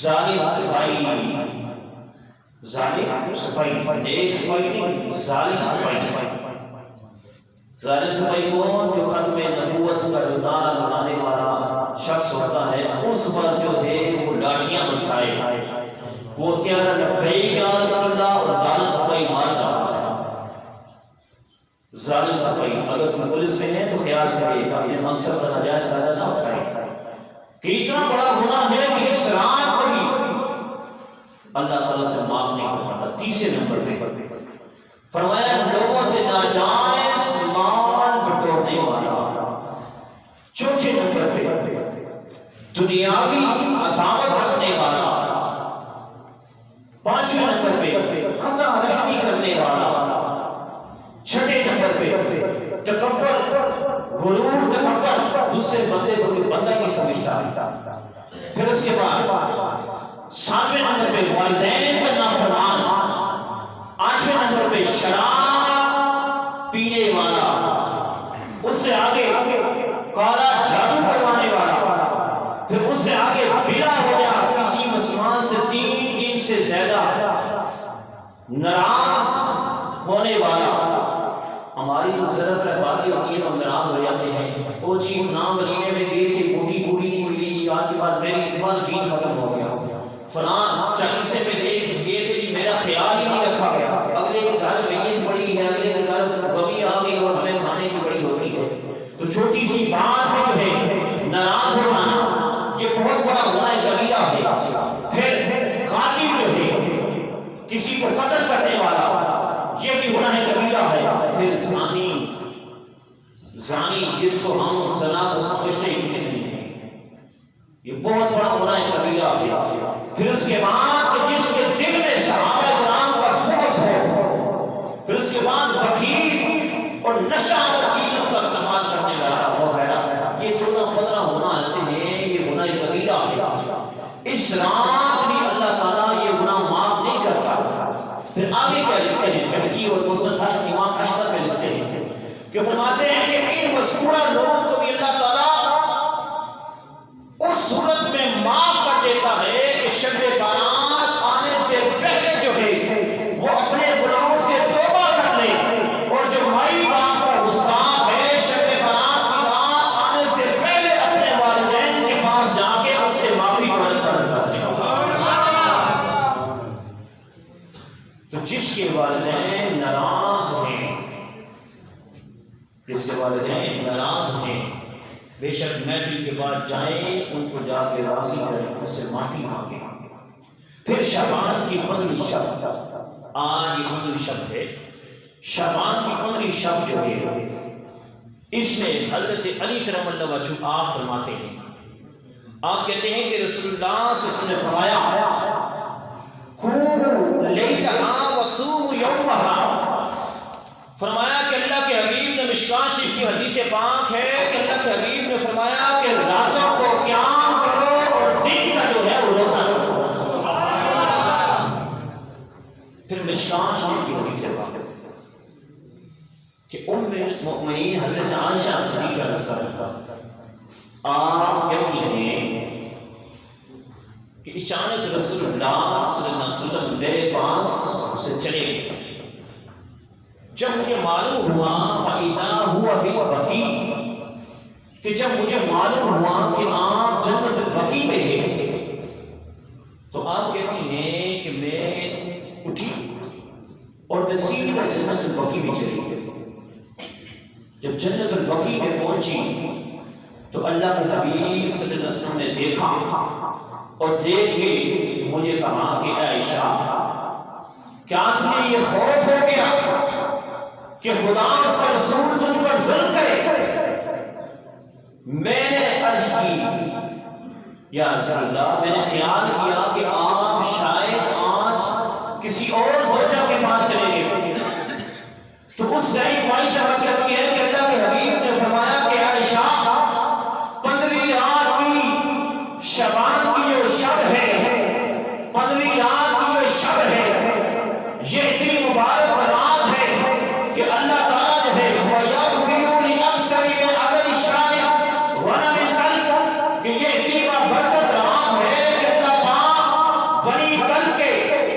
ظالم سپاہی، ظالم سپاہی، ایک سپاہی نہیں، ظالم سپاہی۔ ظالم سپاہی کون؟ جو ختم نبوت کا جو نعرہ لگانے والا شخص ہوتا ہے، اس وقت جو ہے وہ لاٹھیاں برسائے، وہ کیا لبیک یا رسول اللہ، اور ظالم سپاہی مار رہا ہے۔ ظالم سپاہی اگر کوئی پولیس میں ہے تو خیال کرے گا یہ منصب کا ناجائز فائدہ نہ اٹھائے کہ اتنا بڑا گناہ ہے کہ اس رات کو بھی اللہ تعالیٰ سے معاف نہیں فرماتا۔ تیسرے نمبر پہ فرمایا لوگوں سے ناجائز مال بٹورنے والا۔ چوتھے نمبر پہ دنیاوی عداوت رکھنے والا، پانچویں نمبر پہ خطا رحمی کرنے والا، چھٹے نمبر پہ تکبر، غرور، تکبر، دوسرے بندے کو کوئی بندہ نہیں سمجھتا ہے۔ پھر اس کے بعد ساتویں نمبر پہ والدین کا نافرمان، آٹھویں نمبر پہ شراب پینے والا، اس سے آگے کالا جادو کروانے والا، پھر اس سے آگے بلا وجہ کسی مسلمان سے 3 دن سے زیادہ ناراض ہونے والا۔ ہماری جو ضرورت ہے باتیں ہوتی ہیں تو ہم ناراض ہو جاتے ہیں، وہ جی فلاں مدینے میں گئے تھے بوٹی پوری نہیں ملی، آج کے بعد میری بات جی ختم ہو گیا، فلاں چالیسے پہ گئے تھے جی میرا خیال ہی نہیں رکھا گیا، اگلے کے گھر میت پڑی ہے، اگلے کے گھر غمی آ گئی اور ہمیں کھانے کی بڑی ہوتی ہے۔ تو چھوٹی سی بات میں جو ہے ناراض ہو جانا یہ بہت بڑا گناہ کبیرہ ہے۔ پھر قاتل جو ہے کسی کو قتل کرنے والا یہ بھی گناہ کبیرہ ہے۔ پھر زانی جس کو ہم زنا کو سمجھتے ہی کچھ نہیں ہے، یہ بہت بڑا گناہ کبیرہ ہے۔ پھر اس کے بعد جس کے دل میں صحابہ کرام کا بغض ہو، پھر اس کے بعد بخیل اور نشہ اور چیزوں کا استعمال کرنے والا وغیرہ، یہ 14-15 گناہ ایسے ہیں، یہ گناہ کبیرہ ہے۔ اس رات بھی اللہ تعالیٰ یہ گناہ معاف نہیں کرتا۔ پھر آگے کیا لکھتے ہیں بہقی اور مصطفیٰ امام احمد میں لکھتے ہیں کہ فرماتے ہیں کہ ان مذکورہ لوگوں کو بھی اللہ تعالیٰ اس صورت میں معاف کر دیتا ہے کہ شب بارات آنے سے پہلے جو ہے وہ اپنے گناہوں سے توبہ کر لے، اور جو مائی باپ کا گستاخ ہے شب بارات کی رات آنے سے پہلے اپنے والدین کے پاس جا کے ان سے معافی طلب کرتا ہے۔ تو جس کے والدین ناراض ہیں، جس کے والدین ناراض ہیں، بے شک محفل کے بعد جائیں ان کو جا کے راضی کریں، ان سے معافی مانگیں۔ پھر شعبان کی 15ویں شب، آج یہ 15ویں شب ہے، شعبان کی 15ویں شب جو ہے اس میں حضرت علی کرم اللہ وجہہ آپ فرماتے ہیں، آپ کہتے ہیں کہ رسول اللہ صلی اللہ علیہ وسلم نے فرمایا قوموا لیلہا وصوموا یومہا، فرمایا کہ اللہ کے حبیب نے مشکاۃ شریف کی حدیث پاک ہے کہ اللہ کے حبیب نے فرمایا کہ راتوں کو قیام کرو اور دن کا جو ہے وہ روزہ رکھو۔ پھر مشکاۃ شریف کی حدیث پاک کہ ام المؤمنین حضرت عائشہ صدیقہ رضی اللہ عنہا آپ کہتی ہیں کہ اچانک رسول اللہ صلی اللہ علیہ وسلم میرے پاس سے چلے گئے، جب مجھے معلوم ہوا فَإِذَا هُوَ بِالْبَقِيعِ، کہ جب مجھے معلوم ہوا کہ آپ جنت البقیع میں ہیں، تو آپ کہتی ہیں کہ میں اٹھی اور میں سیدھا جنت البقیع میں چلی گئی۔ جب جنت البقیع میں پہنچی تو اللہ کے حبیب صلی اللہ علیہ وسلم نے دیکھا اور دیکھ کے مجھے کہا کہ عائشہ کیا تمہیں یہ خوف ہو گیا کہ خدا کا رسول تجھ پر ظلم کرے؟ میں نے عرض کی یا رسول اللہ، میں نے خیال کیا کہ آپ شاید آج کسی اور زوجہ کے پاس چلے گئے۔ تو اس ٹائم عائشہ کہتی ہے کہ اللہ کے حبیب نے فرمایا کہ عائشہ 15ویں رات کی شعبان کی جو شب ہے، 15ویں رات کی جو شب ہے، یہ اتنی مبارک رات ہے کہ اللہ تعالیٰ جو ہے وَيَغْفِرُ لِنَفْسِ مِنْ عَدَدِ الشَّارِ وَنَمِ الْقَلْبِ، کہ یہ اتنی بابرکت رات ہے کہ اللہ پاک بنی کل کے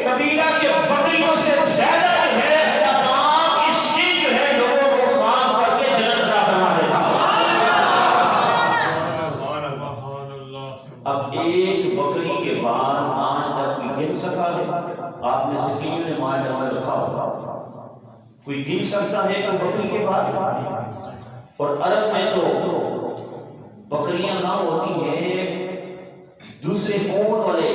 قبیلہ کے بکریوں سے زیادہ جو ہے اللہ پاک اس دن جو ہے لوگوں کو معاف کر کے جنت عطا فرما دیتا ہے۔ اب ایک بکری کے بعد آج تک کوئی گن سکا ہے؟ آپ میں سے کئیوں نے مال ڈال رکھا ہوگا، کوئی گن سکتا ہے کہ بکری کے بعد؟ اور عرب میں تو بکریاں نہ ہوتی ہیں دوسرے اون والے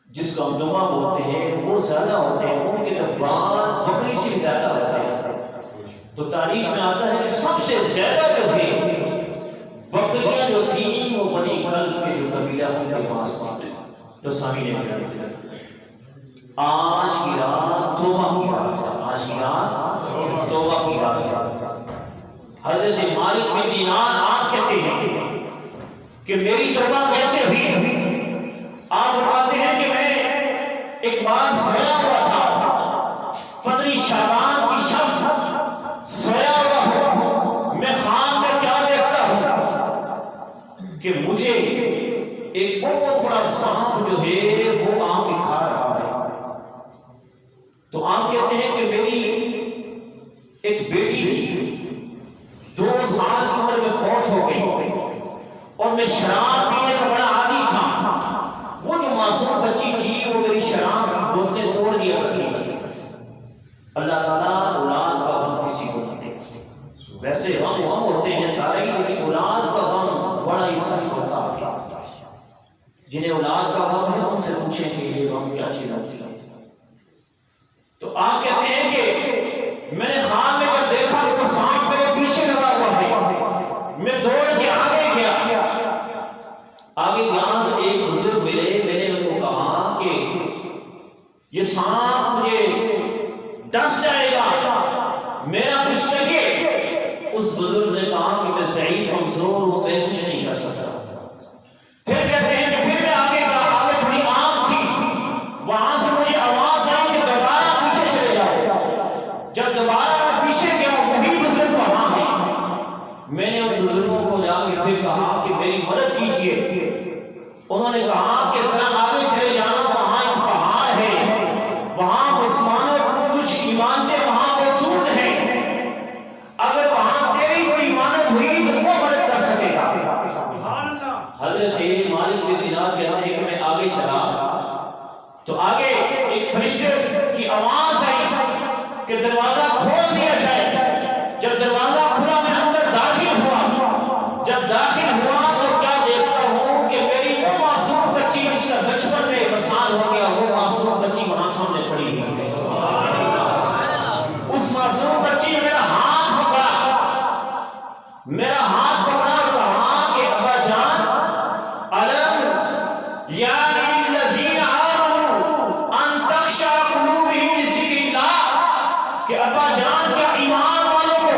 جس کو ہم دمہ بولتے ہیں وہ زیادہ ہوتے ہیں، ان کے بعد بکری سے زیادہ ہوتے ہیں۔ تو تاریخ میں آتا ہے کہ سب سے زیادہ جو ہے بکریاں جو تھیں تو سامنے نے آج کی رات توبہ کی رات ہے، آج کی رات توبہ کی رات ہے۔ حضرت مالک بن دینار آپ کہتے ہیں کہ میری توبہ کیسے ہوئی؟ آپ فرماتے ہیں کہ میں ایک بار سویا ہوا تھا، 15 شعبان کی شب سویا ہوا ہوں، میں خواب میں کیا دیکھتا ہوں کہ مجھے ایک بہت بڑا سانپ جو ہے وہ آ کے کھا رہا ہے۔ تو آپ کہتے ہیں کہ میری ایک بیٹی تھی، 2 سال کی عمر میں فوت ہو گئی، اور میں شراب پینے کا بڑا عادی تھا۔ وہ جو معصوم بچی تھی وہ میری شراب کی بوتلیں توڑ دیا کرتی تھی۔ اللہ تعالیٰ اولاد کا غم کسی کو نہیں دے، ویسے غم ہوتے ہیں سارے، لیکن اولاد کا غم بڑا ہی سخت ہوتا ہے۔ جنہیں اولاد کا غم ہے ان سے پوچھیں کہ یہ غم کیا چیز ہوتی ہے۔ تو آپ کہتے ہیں کہ میں نے خواب میں جب دیکھا کہ وہ سانپ میرے پیچھے لگا ہوا ہے، میں دوڑ کے آگے گیا تو ایک بزرگ ملے، میں نے ان کو کہا کہ یہ سانپ مجھے ڈس جائے گا، میرا کچھ لگے۔ اس بزرگ نے کہا کہ میں ضعیف کمزور ہوں، میں کچھ نہیں کر سکتا۔ پھر کہتے ہیں کہ پھر میں آگے گیا، آگے تھوڑی آگ تھی، وہاں سے مجھے آواز آئی کہ دوبارہ پیچھے چلے جاؤ۔ جب دوبارہ میں پیچھے گیا وہی بزرگ وہاں ہیں، میں نے ان بزرگوں کو جا کے پھر کہا کہ میری مدد کیجیے۔ انہوں نے کہا کہ ذرا آگے چلے جانا، وہاں ایک پہاڑ ہے، وہاں مسلمانوں کو کچھ عمارتیں وہاں موجود ہیں، اگر وہاں تیری کوئی عمارت ہوئی تو وہ مدد کر سکے گا۔ حضرت مالک بن دینار کہتے ہیں کہ میں آگے چلا تو آگے ایک فرشتے کی آواز آئی کہ دروازہ کھول دیا جائے۔ جب دروازہ کھلا میں اندر داخل ہوا، جب داخل ہوا تو کیا دیکھتا ہوں کہ میری وہ معصوم بچی جس کا بچپن میں وصال ہو گیا، وہ معصوم بچی وہاں سامنے کھڑی ہوئی۔ اس معصوم بچی نے میرا ہاتھ پکڑا، میرا ہاتھ پکڑا اور کہا کہ ابا جان علم یا للذین آمنوا ان تخشع قلوبہم لذکر اللہ، کہ ابا جان کیا ایمان والوں کو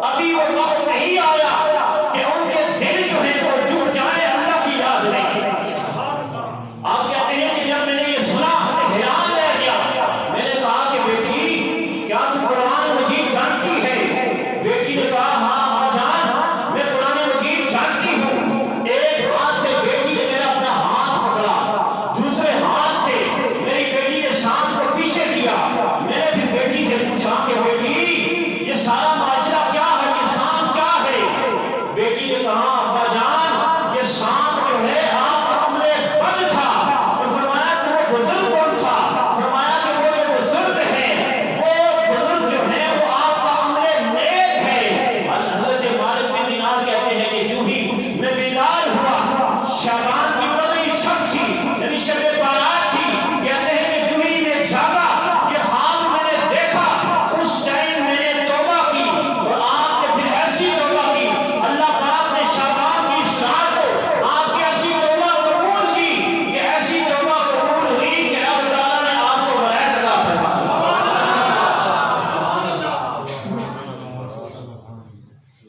ابھی وہ وقت نہیں آیا کہ ان کے دل جو ہے وہ جھک جائے اللہ کی یاد میں۔ آپ کہتے ہیں کہ جب میں نے یہ سنا میں حیران رہ گیا، میں نے کہا کہ بیٹی کیا تو قرآن مجید جانتی ہے؟ بیٹی نے کہا ہاں ابا جان میں قرآن مجید جانتی ہوں۔ ایک ہاتھ سے بیٹی نے میرا اپنا ہاتھ پکڑا، دوسرے ہاتھ سے میری بیٹی نے شام کو پیچھے کیا۔ میں نے پھر بیٹی سے پوچھا کہ بیٹی یہ سارا معاشرہ کیا ہے، یہ شام کیا ہے؟ بیٹی نے کہا ابا جان یہ شام جو ہے آپ کا عمل بد تھا۔ تو فرمایا کہ وہ بزرگ کون تھا؟ فرمایا کہ وہ جو بزرگ ہے وہ بزرگ جو ہے وہ آپ کا عمل نیک ہے۔ حضرت مالک بن دینار کہتے ہیں کہ جو ہی میں بیدار ہوا، شعبان کی 15 شب تھی، یعنی شب بارات تھی، کہتے ہیں کہ جو ہی میں جاگا یہ خواب میں نے دیکھا، اس ٹائم میں نے توبہ کی، اور آپ نے پھر ایسی توبہ کی، اللہ پاک نے شعبان کی اس رات کو آپ کی ایسی توبہ قبول کی کہ ایسی توبہ قبول ہوئی کہ رب تعالیٰ نے آپ کو ولایت عطا فرمائی۔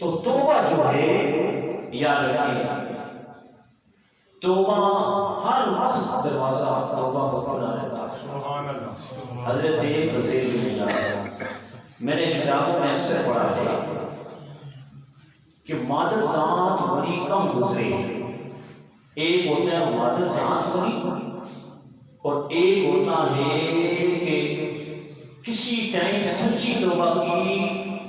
تو توبہ جو ہے یاد رکھیے، توبہ ہر وقت دروازہ توبہ کو کھلا رہتا ہے۔ حضرت فضیل بن عیاض میں نے کتابوں میں اکثر پڑھا ہے کہ مادر ذات ولی کم گزرے، ایک ہوتا ہے مادر ذات ولی اور ایک ہوتا ہے کہ کسی ٹائم سچی توبہ کی،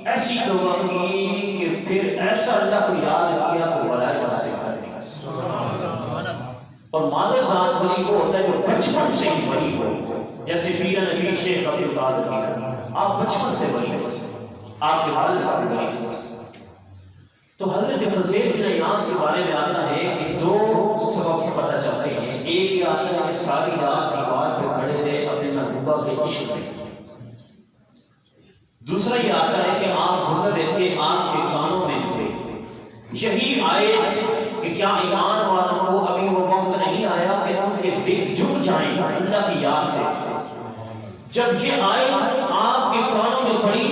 ایسی توبہ کی کہ پھر ایسا اللہ کو یاد کیا کہ ولایت حاصل کر لیا۔ اور مادر ذات ولی وہ ہوتا ہے جو بچپن سے ہی ولی ہو، جیسے پیر نبی شیخ عبد القادر، آپ بچپن سے ولی ہو، آپ کے والد صاحب ولی ہو۔ تو حضرت فضیل بن عیاض کے بارے میں آتا ہے کہ 2 سبب پتہ چلتے ہیں۔ ایک یہ آتا ہے کہ ساری رات دیوار پہ کھڑے رہے اپنے محبوبہ کے عشق میں، دوسرا یہ آتا ہے کہ آپ گزر رہے تھے، آپ کے کانوں میں تھے یہی آیت کہ کیا ایمان والوں کو ابھی وہ وقت نہیں آیا کہ ان کے دل جھک جائیں اللہ کی یاد سے؟ جب یہ آیت آپ کے کانوں میں پڑی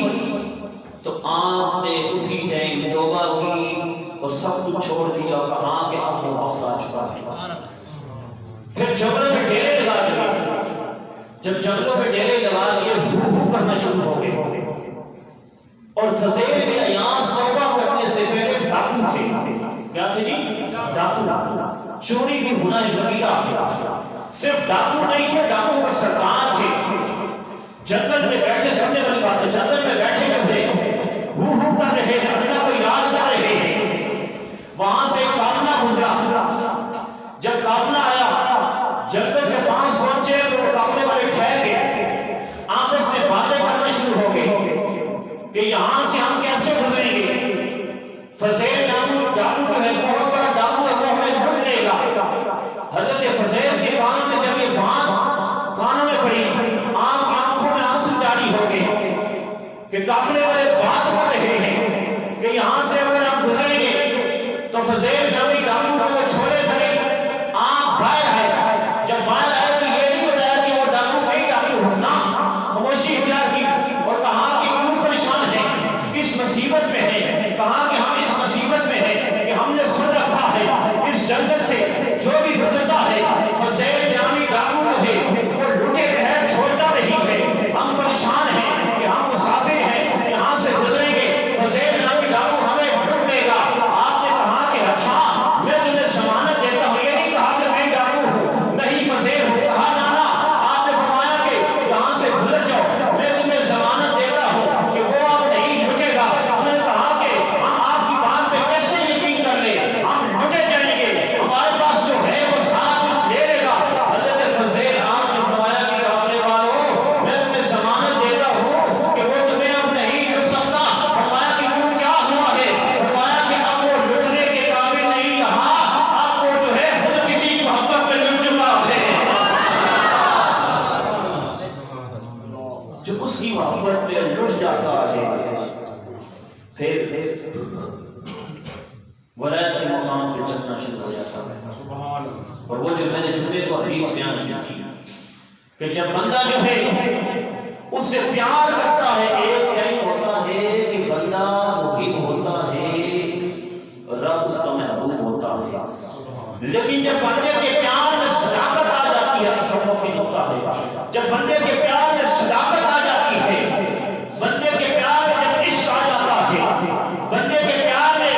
تو آپ نے اسی ٹائم توبہ کی اور سب کچھ چھوڑ دیا اور کہا کہ اب وہ وقت آ چکا ہے۔ پھر جنگلوں میں ڈیرے لگا دیے، جب جنگلوں میں ڈیرے لگا دیے ہو کرنا شروع ہو گئے، اور فضیل بن عیاض توبہ کرنے سے پہلے ڈاکو تھے۔ کیا تھے جی؟ ڈاکو، چوری بھی گناہ کبیرہ۔ صرف ڈاکو نہیں تھے، ڈاکو کا سردار تھے۔ جنگل میں بیٹھے، سمجھنے والی بات ہے، جنگل میں بیٹھے ہوئے ہو کر رہے ہیں، اللہ کو یاد کر رہے ہیں۔ وہاں سے ایک قافلہ گزرا، جب قافلہ آیا جنگل کے پاس پہنچے تو قافلے والے ٹھہر گئے، آپس میں باتیں کرنا شروع ہو گئے کہ یہاں سے ہم کیسے گزریں گے۔ فضیل ڈاکو جو ہے بہت بڑا ڈاکو ہے، وہ ہمیں لوٹ لے گا۔ حضرت فضیل کے کانوں میں جب یہ بات کانوں میں پڑی، آپ کی آنکھوں میں آنسو جاری ہو گئے کہ قافلے والے بات کر رہے ہیں کہ یہاں سے اگر ہم گزریں گے تو فضیل ڈاکو کو چھوڑے کرے۔ آپ باہر آئے، جب باہر آئے تو یہ نہیں بتایا کہ وہ ڈاکو نہیں ڈاکو ہونا، خاموشی اختیار کی اور کہا کہ کیوں پریشان ہے، کس مصیبت میں ہے؟ کہا کہ ہم اس مصیبت میں ہیں کہ ہم نے سن رکھا ہے اس جنگل سے جو بھی گزرتا ہے فضیل نامی ڈاکو ہے وہ لوٹے بغیر چھوڑتا نہیں ہے۔ ہم پریشان ہیں کہ ہم مسافر ہیں، یہاں سے گزریں گے، فضیل نامی ڈاکو ہمیں لوٹ لے گا۔ آپ نے کہا کہ اچھا میں تمہیں ضمانت دیتا ہوں، یہ نہیں کہا کہ میں ڈاکو ہوں، نہیں فضیل ہوں، کہا نانا آپ نے فرمایا کہ یہاں سے گزر جاؤ، میں تمہیں ضمانت دیتا ہوں کہ وہ اب نہیں لٹے گا۔ انہوں نے کہا کہ ہم آپ کی بات پہ کیسے یقین کر لیں، ہم لٹے جائیں گے، ہمارے پاس جو ہے وہ سارا کچھ لے لے گا۔ حضرت فضیل آپ نے فرمایا کہ قافلے والوں میں تمہیں ضمانت دیتا ہوں کہ وہ تمہیں اب نہیں لٹ سکتا۔ فرمایا کہ کیوں، کیا ہوا ہے؟ فرمایا کہ اب وہ لٹنے کے قابل نہیں رہا، اب وہ جو ہے خود کسی کی محبت میں لٹ چکا ہے۔ جو اس کی محبت میں لٹ جاتا ہے پھر ولایت کے مقام پہ چلنا شروع ہو جاتا ہے۔ اور وہ جو میں نے جملے کو حدیث بیان کی تھی کہ جب بندہ جو ہے اس سے پیار کرتا ہے، ایک ٹائم ہوتا ہے کہ بندہ محب ہوتا ہے، رب اس کا محبوب ہوتا ہے، لیکن جب بندے کے پیار میں صداقت آ جاتی ہے، تصوف نہیں ہوتا ہے، جب بندے کے پیار میں صداقت آ جاتی ہے، بندے کے پیار میں جب عشق آ جاتا ہے، بندے کے پیار میں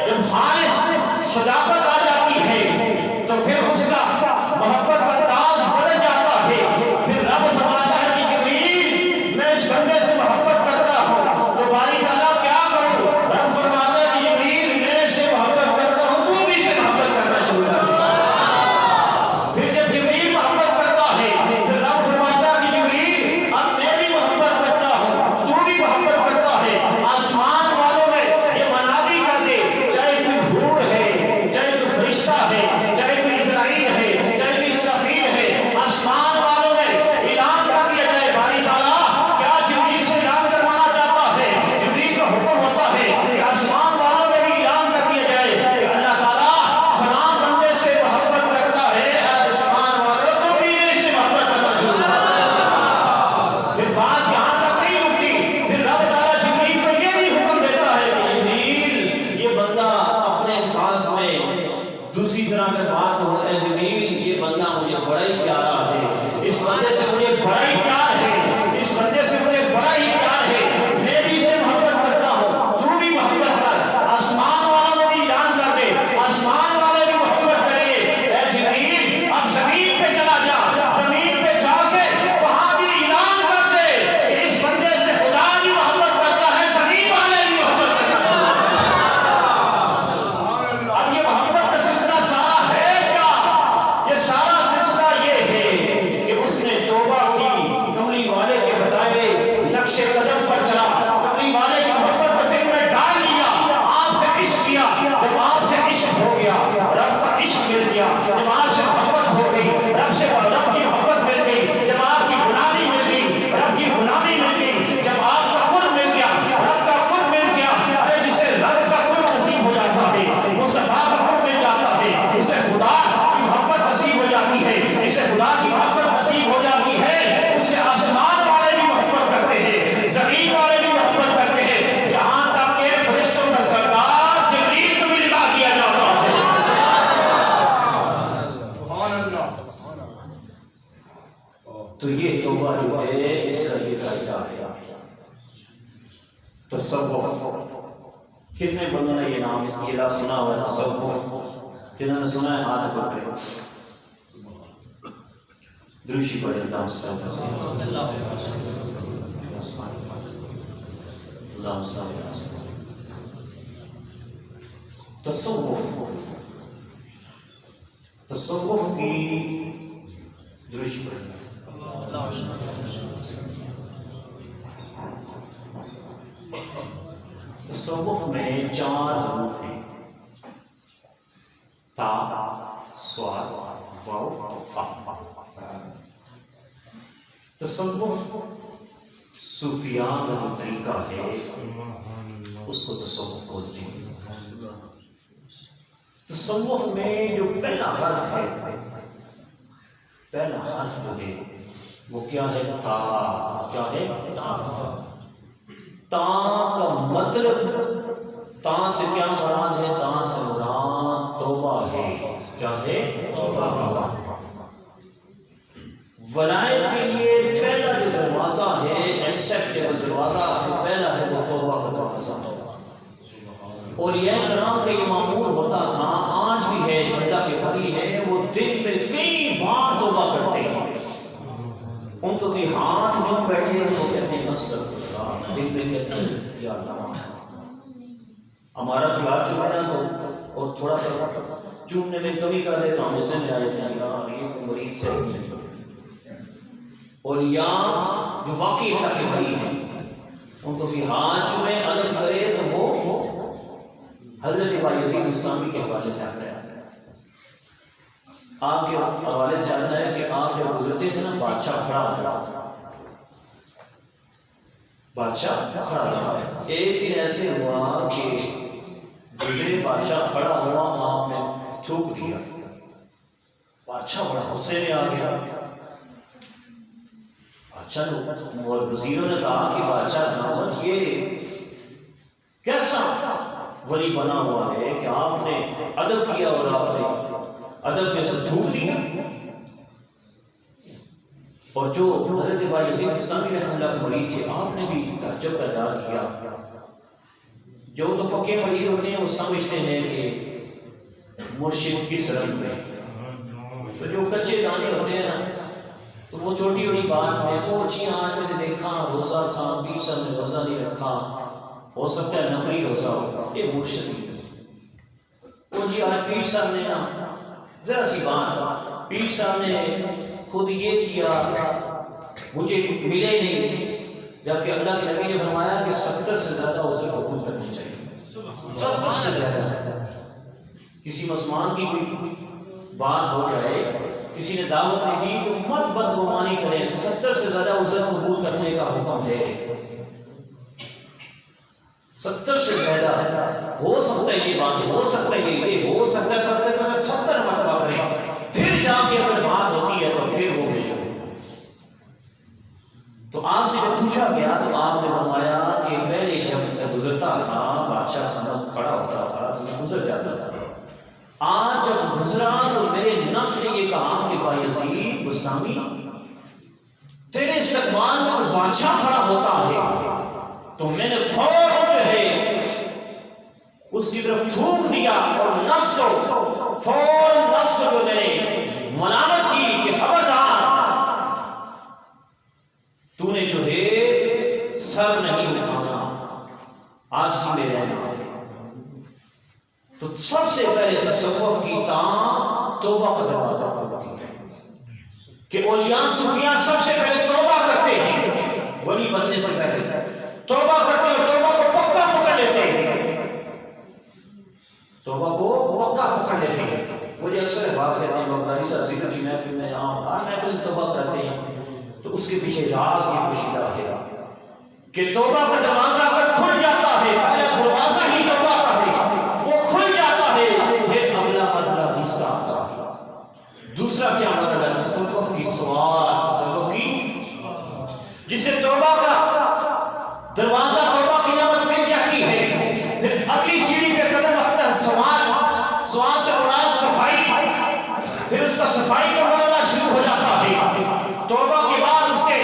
جب خالص صداقت آ جاتی ہے تو پھر اس کا محبت کا انداز بدل جاتا ہے۔ پھر رب فرماتا ہے کہ جبریل میں اس بندے سے محبت کرتا ہوں، تو باری تعالیٰ کیا کروں؟ رب فرماتا ہے کہ جبریل میں اس سے محبت کرتا ہوں، تو بھی سے محبت کرنا شروع کر دے۔ پھر جب جبریل محبت کرتا ہے پھر رب فرماتا ہے کہ جبریل اب میں بھی محبت کرتا ہوں، تو بھی محبت کرتا ہے۔ آسمان والوں میں یہ منادی کر دے، چاہے کوئی حور ہے، چاہے کوئی فرشتہ ہے، چاہے کوئی اسرائیل ہے، چاہے کوئی اسرافیل ہے، آسمان والوں میں اعلان کر دیا جائے، باری تعالیٰ کیا جبریل سے اعلان کروانا چاہتا ہے؟ جبریل کا حکم ہوتا ہے کہ آسمان والوں میں بھی اعلان کر دیا جائے کہ اللہ تعالیٰ فلاں بندے سے محبت کرتا ہے، آسمان والوں تو بھی اس سے محبت کرنا شروع کر دیا۔ پھر بات یہاں تک نہیں رکتی، پھر رب تعالیٰ جبریل کو یہ بھی حکم دیتا ہے کہ جبریل یہ بندہ اپنے الفاظ میں دوسری طرح میں بات ہو رہا ہے، جبریل یہ بندہ مجھے بڑا ہی پیارا ہے، اس بندے سے مجھے بڑا ہی پیار ہے، اس بندے سے مجھے بڑا ہی پیار ہے، میں بھی اسے محبت کرتا ہوں، تو بھی محبت کر۔ آسمان والوں میں بھی اعلان کر دے، آسمان والے بھی محبت کریں گے۔ اے جبریل اب زمین پہ چلا جا، زمین پہ جا کے وہاں بھی اعلان کر دے کہ اس بندے سے خدا بھی محبت کرتا ہے، زمین والے بھی محبت کرتے ہیں۔ اب یہ محبت کا سلسلہ سارا ہے کیا؟ تصوف، کتنے بندوں نے یہ لفظ سنا ہوا ہے تصوف؟ جنہوں نے سنا ہے ہاتھ پکڑے، دروشی پڑھے اللہ صلی اللہ علیہ وسلم۔ تصوف کی دروشی پڑھے۔ تصوف میں 4 حروف ہیں، تا، صاد، واو، فا۔ تصوف صوفیاء کا جو طریقہ ہے اس کو تصوف بولتے ہیں۔ تصوف میں جو پہلا حرف ہے، پہلا حرف جو ہے وہ کیا ہے؟ تا۔ کیا ہے؟ تا کا مطلب، تا سے کیا مراد ہے؟ تا سے مراد توبہ ہے۔ کیا ہے؟ توبہ۔ ولایت کے لیے پہلا جو دروازہ ہے، ایکسیپٹیبل دروازہ جو پہلا ہے وہ توبہ کا دروازہ ہے۔ اور یہ کرام کا یہ معمول ہوتا تھا، آج بھی ہے، اللہ کے ولی ہے، وہ دن میں کئی بار توبہ کرتے ہیں۔ ان کو کہ ہاتھ جم بیٹھے ہیں تو کہتے ہیں نصرت، دن میں کہتے ہیں یا اللہ ہمارا تو ہاتھ چومنا تو اور تھوڑا سا چومنے میں کمی کر دیتا ہوں، اسے میں آ جاتے ہیں یار یہ کوئی مریض سے نہیں ہے۔ اور یا جو واقعی اللہ کے ولی ہیں ان کو کہ ہاتھ چومے ادب کرے تو وہ حضرت بایزید بستامی کے حوالے سے آتا ہے، آپ کے حوالے سے آتا ہے کہ آپ جب گزرتے تھے نا بادشاہ کھڑا ہوا، بادشاہ کھڑا ہوا۔ ایک دن ایسے ہوا کہ گزرے بادشاہ کھڑا ہوا، آپ نے تھوک دیا، بادشاہ بڑا غصے میں آ گیا۔ بادشاہ نے اور وزیروں نے کہا کہ بادشاہ صاحب یہ کیسا ولی بنا ہوا ہے کہ آپ نے ادب کیا اور آپ نے ادب میں سے تھوک دیا؟ اور جو حضرت بایزید بستامی رحمہ اللہ کے مرید تھے، آپ نے بھی تعجب کا اظہار کیا۔ جو تو پکے مرید ہوتے ہیں وہ سمجھتے ہیں کہ مرشد کس رنگ میں، تو جو کچے دانے ہوتے ہیں نا تو وہ چھوٹی بڑی بات میں وہ جی آج میں نے دیکھا روزہ تھا، 20 سال میں روزہ نہیں رکھا، ہو سکتا ہے نفلی روزہ ہو، یہ مرشد نہیں۔ وہ جی آج 20 صاحب نے نا ذرا سی بات، 20 صاحب نے خود یہ کیا مجھے ملے نہیں، جبکہ اللہ کے نبی نے فرمایا کہ 70 سے زیادہ اسے قبول کرنی چاہیے، 70 سے زیادہ۔ کسی مسلمان کی کوئی بات ہو جائے، کسی نے دعوت نہیں دی تو مت بدگمانی کرے، 70 سے زیادہ اسے قبول کرنے کا حکم ہے۔ 70 سے زیادہ ہو سکتا ہے، یہ بات ہو سکتا ہے، یہ ہو سکتا ہے، کرتے کرتے 70 مرتبہ کریں، پھر جا کے اگر بات ہوتی ہے تو پھر وہ بھیجو۔ تو آپ سے جب پوچھا گیا تو آپ نے فرمایا کہ پہلے جب گزرتا تھا بادشاہ سامنے کھڑا ہوتا تھا تو گزر جاتا تھا، آج جب گزرا تو میرے نفس نے یہ کہا کہ بایزید بستامی تیرے استقبال میں تو بادشاہ کھڑا ہوتا ہے، تو میں نے فوراً جو ہے اس کی طرف تھوک دیا اور نفس کو فوراً نفس کو جو میں نے ملامت کی کہ خبردار تو نے جو ہے سر نہیں اٹھانا، آج سی میں رہنا۔ تو سب سے پہلے تصوف کی توبہ کا دروازہ کھولتی ہے کہ اولیاء صوفیاء سب سے پہلے توبہ کرتے ہیں، ولی بننے سے پہلے توبہ کرتے ہیں، توبہ کو پکا پکڑ لیتے ہیں، توبہ کو پکا پکڑ لیتے ہیں۔ مجھے اکثر بات کہتے ہیں بغدادی صاحب ذکر کی محفل میں آپ ہر محفل توبہ کرتے ہیں، تو اس کے پیچھے راز یہ پوشیدہ ہے کہ توبہ کا دروازہ اگر کھل جاتا ہے، پہلا دروازہ ہی توبہ کا ہے، وہ کھل جاتا ہے، پھر اگلا مرحلہ دوسرا آتا ہے۔ دوسرا کیا مرحلہ؟ تصوف کی سوال، تصوف کی جسے توبہ کا دروازہ، توبہ کی نعمت مل جاتی ہے، پھر اگلی سیڑھی پہ قدم رکھتا ہے سوال، سوال سے مراد صفائی، پھر اس کا صفائی کا مرحلہ شروع ہو جاتا ہے۔ توبہ کے بعد اس کے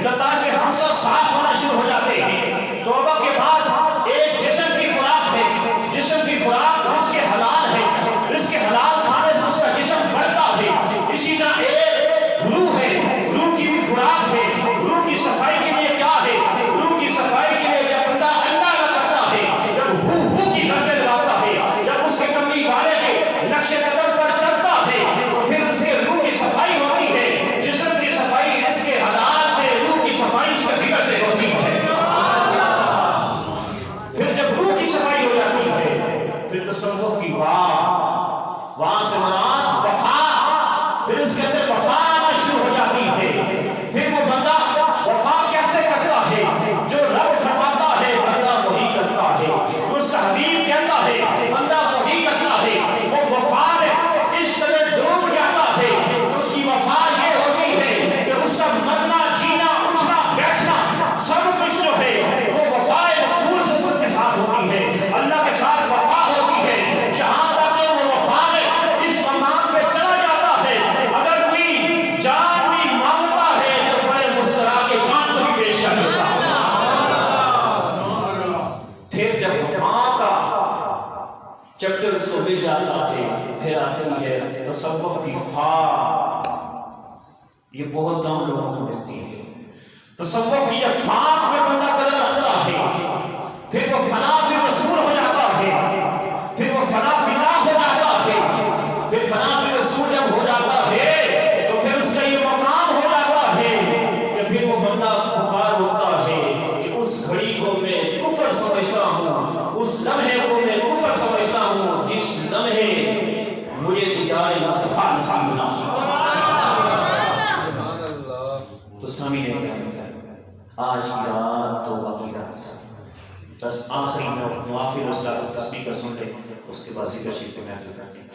لطائف ہمسا صاف ہونا شروع ہو جاتے ہیں، توبہ کے بعد وفا، وہاں سے مراد وفا، پھر اس کے اندر وفا آنا شروع ہو جاتی ہے. پھر وہ بندہ وفا کیسے کرتا ہے؟ جو رب فرماتا ہے بندہ وہی کرتا ہے، اس کا حبیب کہتا ہے بندہ وہی کرتا ہے. وہ وفا میں اس قدر ڈوب جاتا ہے، اس کی وفا یہ ہوتی ہے کہ اس کا مرنا جینا اٹھنا بیٹھنا سب کچھ جو ہے وہ وفا رسول صلی اللہ علیہ وسلم کے ساتھ ہوتی ہے، اللہ کے ساتھ وفا ہوتی ہے. جہاں تک وہ وفا میں اس مقام پہ چلا جاتا ہے، اگر کوئی جان بھی مانگتا ہے تو بڑے مسکرا کے جان کو بھی پیش کر دیتا ہے. پھر جب وفا کا چیپٹر اس کو مل جاتا ہے، پھر آتی ہے تصوف کی فا. یہ بہت کم لوگوں کو ملتی ہے. تصوف کی یہ فاق میں بندہ قدم رکھتا ہے، پھر وہ فنا فی رسول ہو جاتا ہے، پھر وہ فنا فی اللہ ہو جاتا ہے. پھر فنا فی رسول جب ہو جاتا ہے تو پھر اس کا یہ مقام ہو جاتا ہے کہ پھر وہ بندہ پکار اٹھتا ہے کہ اس گھڑی کو میں کفر سمجھتا ہوں، اس لمحے کو میں کفر سمجھتا ہوں جس لمحے مجھے دیدار مصطفیٰ نصیب ہونا. تو سامنے کیا آج کی رات توبہ کی رات، بس آخری نوافل رسالہ کو تسبیح کا سن لے، اس کے بعد ذکر شریف کو محفل کرتے ہیں.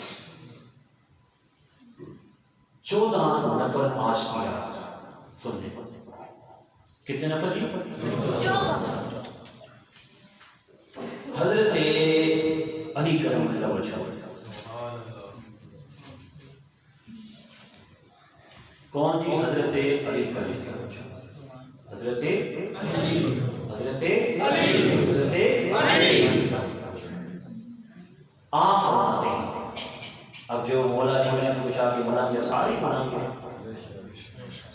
14 نفر آج کی رات سن لے. کتنے نفر لیے؟ 14. حضرت علی کرم اللہ وجہ. کون جی؟ حضرت علی کرم اللہ وجہ. حضرت علی، حضرت علی، حضرت علی. آپ فرماتے ہیں، اب جو مولا نے مشکل کشا کے ملنگ ساری ملنگ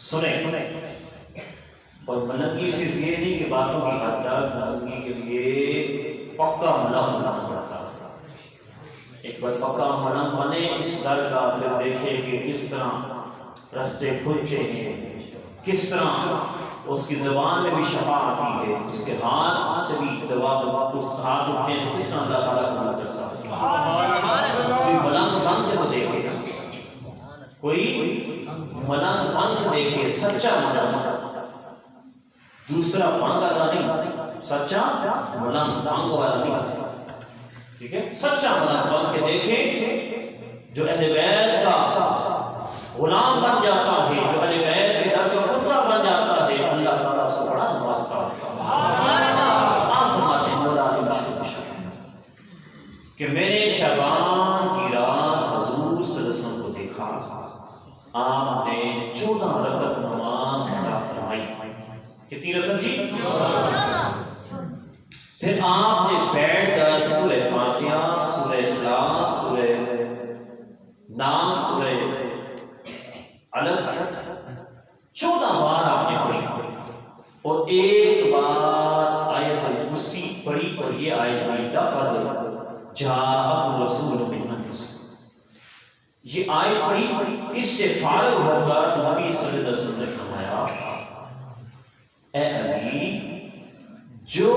سنیں، اور ملنگی صرف یہ نہیں کہ باتوں کی حد تک، ملنگی کے لیے پکا ملنگ بننا پڑتا ہے. ایک بار پکا ملنگ بنے اس در کا، پھر دیکھے کہ کس طرح رستے کھلتے ہیں، کس طرح اس کی زبان میں بھی شفا آتی ہے، اس کے ہاتھ سے بھی دوا ہاتھ اٹھتے ہیں، کس طرح اللہ تعالیٰ کو کرتا ہے. کوئی ملنگ بند کو دیکھے، کوئی ملنگ بند دیکھے، سچا ملنگ، دوسرا بند والا نہیں، سچا ملنگ بند والا نہیں. ٹھیک ہے، سچا ملنگ بند کے دیکھے جو اہل بیت کا غلام بن جاتا ہے، جو اہل بیت کے در کا کتا بن جاتا ہے، اللہ تعالیٰ اس کو بڑا نوازتا ہے. آپ فرماتے ہیں مولا علی مشکل کہ میں نے شعبان کی رات حضور صلی اللہ علیہ وسلم کو دیکھا، آپ نے 14 رکعت نماز ادا فرمائی. کتنی رکعت جی؟ 14. پھر آپ نے بیٹھ کر سورہ فاتحہ، سورہ اخلاص، سورہ ناس، سورہ علق 14 بار آپ نے پڑھی، اور ایک بار آیت الکرسی پڑھی، اور یہ آیت پڑھی لقد جاءکم رسول من انفسکم. یہ آیت پڑھی، اس سے فارغ ہو کر نبی صلی اللہ علیہ وسلم نے فرمایا اے علی، جو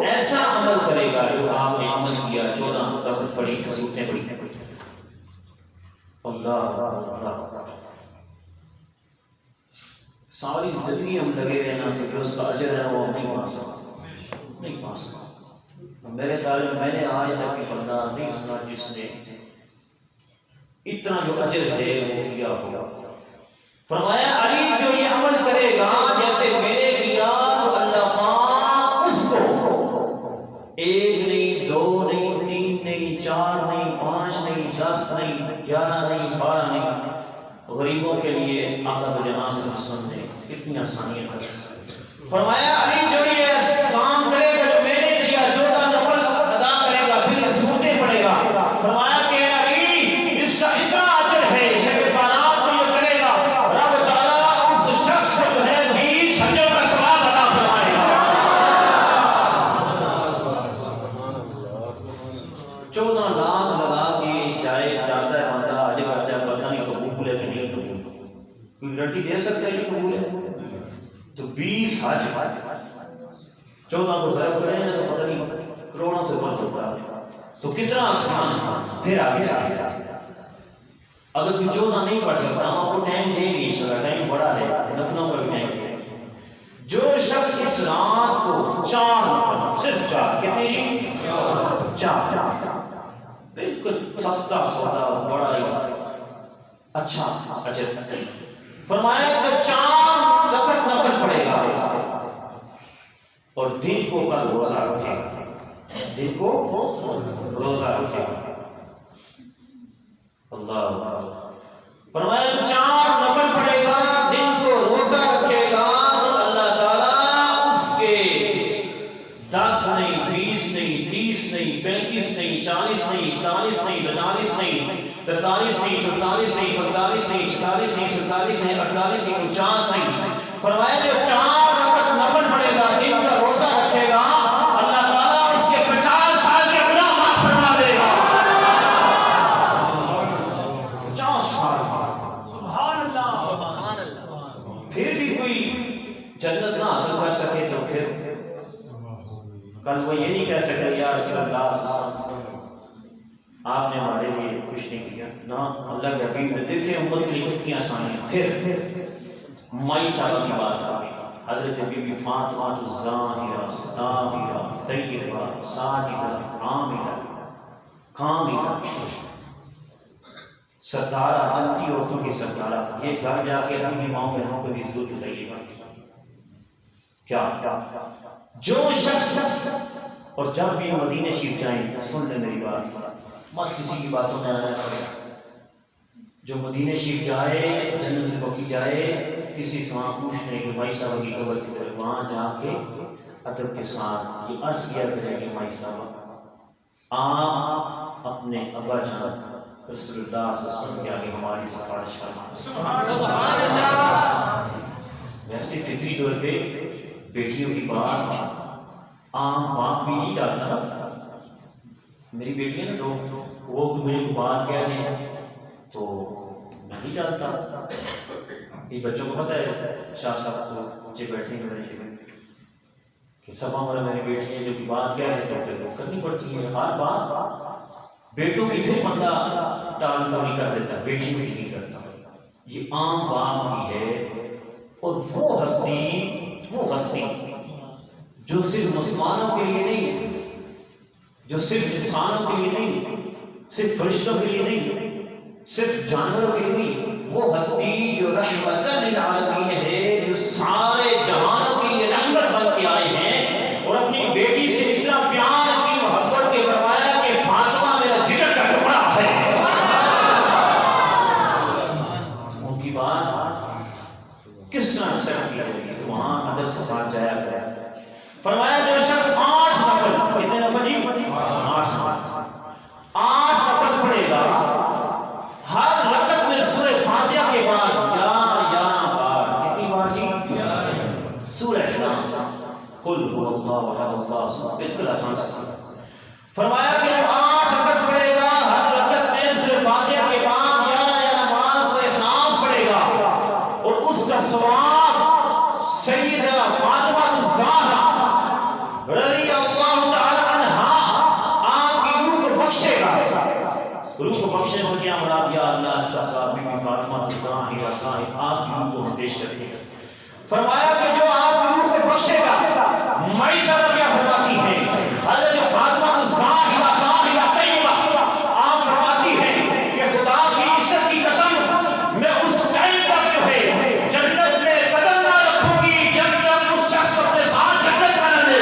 ایسا عمل کرے گا جو آپ نے عمل کیا، 14 رکعت پڑھی، سورتیں پڑھی، اللہ اللہ ساری زندگی ہم لگے رہنا تو جو اس کا اجر ہے وہ نہیں پا سکتا، نہیں پا سکتا. میرے خیال میں نے آج تک بندہ نہیں سنا جس نے اتنا جو اجر ہے وہ کیا ہوگا. فرمایا علی جو یہ عمل کرے گا جیسے میں نے کیا تو اللہ پاک اس کو 1 نہیں 2 نہیں 3 نہیں 4 نہیں 5 نہیں 10 نہیں 11 نہیں 12 نہیں غریبوں کے لیے آقا تو جہاں سے مسلم نے کتنی آسانیاں کر. فرمایا علی جو یہ کام کرے گا جو میں نے کیا، 14 نفل ادا کرے گا، پھر سورتیں پڑھے گا. فرمایا کہ علی اس کا اتنا اجر ہے، شب بارات کو یہ کرے گا، رب تعالیٰ اس شخص کو جو ہے 20 حجوں کا ثواب عطا فرمائے گا. 14 لاکھ لگا کے جائے جاتا ہے بندہ، آج کرتا ہے پتہ نہیں قبول ہے کہ نہیں قبول. کوئی گارنٹی دے سکتا ہے یہ قبول ہے؟ تو 20 حج 14 کو ضرب کریں گے تو پتہ نہیں کروڑوں سے بڑھ سکتا ہے. تو کتنا آسان تھا. پھر آگے اگر کوئی 14 نہیں پڑھ سکتا ہم آپ کو ٹائم دیں گے انشاءاللہ، ٹائم بڑا ہے، نفلوں کا بھی ٹائم دیں گے. جو شخص اس رات کو 4 نفل، صرف 4، کتنے جی؟ 4، بالکل سستا سودا، بڑا ہی اچھا اجر. فرمایا کہ 4 رکعت نفل پڑے گا اور دن کو کل روزہ رکھے گا، دن کو روزہ رکھے گا. اللہ فرمایا 4 نفل پڑے گا، دن کو روزہ رکھے گا تو اللہ تعالیٰ اس کے 10 نہیں، 20 نہیں، 30 نہیں، 35 نہیں، 40 نہیں، 41 نہیں، 42 نہیں، 43 نہیں، 44 نہیں، 45 نہیں، 46 نہیں، 47 نہیں، 48 نہیں، 49 نہیں. فرمایا جو 4 رکعت نفل پڑے گا، دن کا روزہ رکھے گا، اللہ تعالیٰ اس کے 50 سال کے گناہ معاف فرما دے گا. 50 سال. سبحان اللہ. پھر بھی کوئی جنت نہ حاصل کر سکے تو پھر کل وہ یہ نہیں کہہ سکے یا رسول اللہ صلی اللہ علیہ وسلم آپ نے ہمارے لیے کچھ نہیں کیا. نہ، اللہ کے حبیب نے دیکھے امت کے لیے کتنی آسانیاں. پھر مائی صاحبہ کی بات آ گئی. حضرت بی بی فاطمہ الزاہرہ طاہرہ طیبہ ساجدہ عامرہ کاملہ سردارہ، جنتی عورتوں کی سردارہ. یہ گھر جا کے اپنی ماؤں بہنوں کو بھی ضرور بتائیے گا کیا جو شخص. اور جب بھی مدینہ شریف جائیں سن لیں میری بات، مت کسی کی باتوں میں آنا پڑے. جو مدینہ شریف جائے، جنت البقیع جائے، کسی سے وہاں پوچھنے کہ مائی صاحبہ کی قبر کی طرف وہاں جا کے ادب کے ساتھ یہ عرض کیا کریں کہ مائی صاحبہ آپ اپنے ابا جان رسول اللہ صلی اللہ علیہ وسلم کے آگے ہماری سفارش فرمائیں. سبحان اللہ. ویسے فطری طور پہ بیٹیوں کی بات عام باپ بھی نہیں چاہتا. میری بیٹی ہے نا، تو وہ مجھے بات کہہ دیں تو میں نہیں چاہتا. یہ بچوں کو پتہ ہے شاہ صاحب کو بچے بیٹھے ہیں کہ سب ہمارا میری بیٹی ہے جو کہ بات کہہ رہے تو پھر وہ کرنی پڑتی ہے. ہر بات بیٹوں کی پھر بندہ ٹال ٹولی کر دیتا، بیٹی بھی نہیں کرتا. یہ عام باپ کی ہے. اور وہ ہستی جو صرف مسلمانوں کے لیے نہیں، جو صرف انسانوں کے لیے نہیں، صرف فرشتوں کے لیے نہیں، صرف جانوروں کے لیے نہیں، وہ ہستی جو رحمت للعالمین ہے، جو سارے جہانوں کے لیے رحمت بن کے آئے ہیں. اور اپنی بیٹی سے اتنا پیار، اتنی محبت کے فرمایا کہ فاطمہ میرا جگر کا ٹکڑا ہے. ان کی بات کس طرح ایکسپٹ کی جائے گی؟ وہاں ادب کے ساتھ جایا گیا. فرمایا جو شخص 8 نفل، کتنے نفل جی؟ 8 نفل پڑھے گا، ہر رکعت میں سورہ فاتحہ کے بعد 11 بار. کتنی بار جی؟ سورہ اخلاص، قل هو اللہ احد اللہ الصمد. بالکل آسان سے فرمایا کہ جو 8 رکعت پڑھے گا، ہر رکعت میں سورہ فاتحہ کے بعد 11 بار سورہ اخلاص پڑھے گا، اور اس کا ثواب سیدہ فاطمہ الزہرا رضی اللہ تعالی عنہا آپ کی روح کو بخشے گا. روح کو بخشنے سے کیا مراد؟ یا اللہ اس کا ثواب بی بی فاطمہ الزہرا آپ کی روح کو ہم پیش کرتے ہیں. فرمایا کہ جو آپ کی روح کو بخشے گا، مائی صاحبہ کیا فرماتی ہے؟ حضرت فاطمہ الزہرا طاہرہ طیبہ آپ فرماتی ہیں کہ خدا کی عزت کی قسم میں اس ٹائم تک جو ہے جنت میں قدم نہ رکھوں گی جب تک اس شخص اپنے ساتھ جنت میں نہ لے.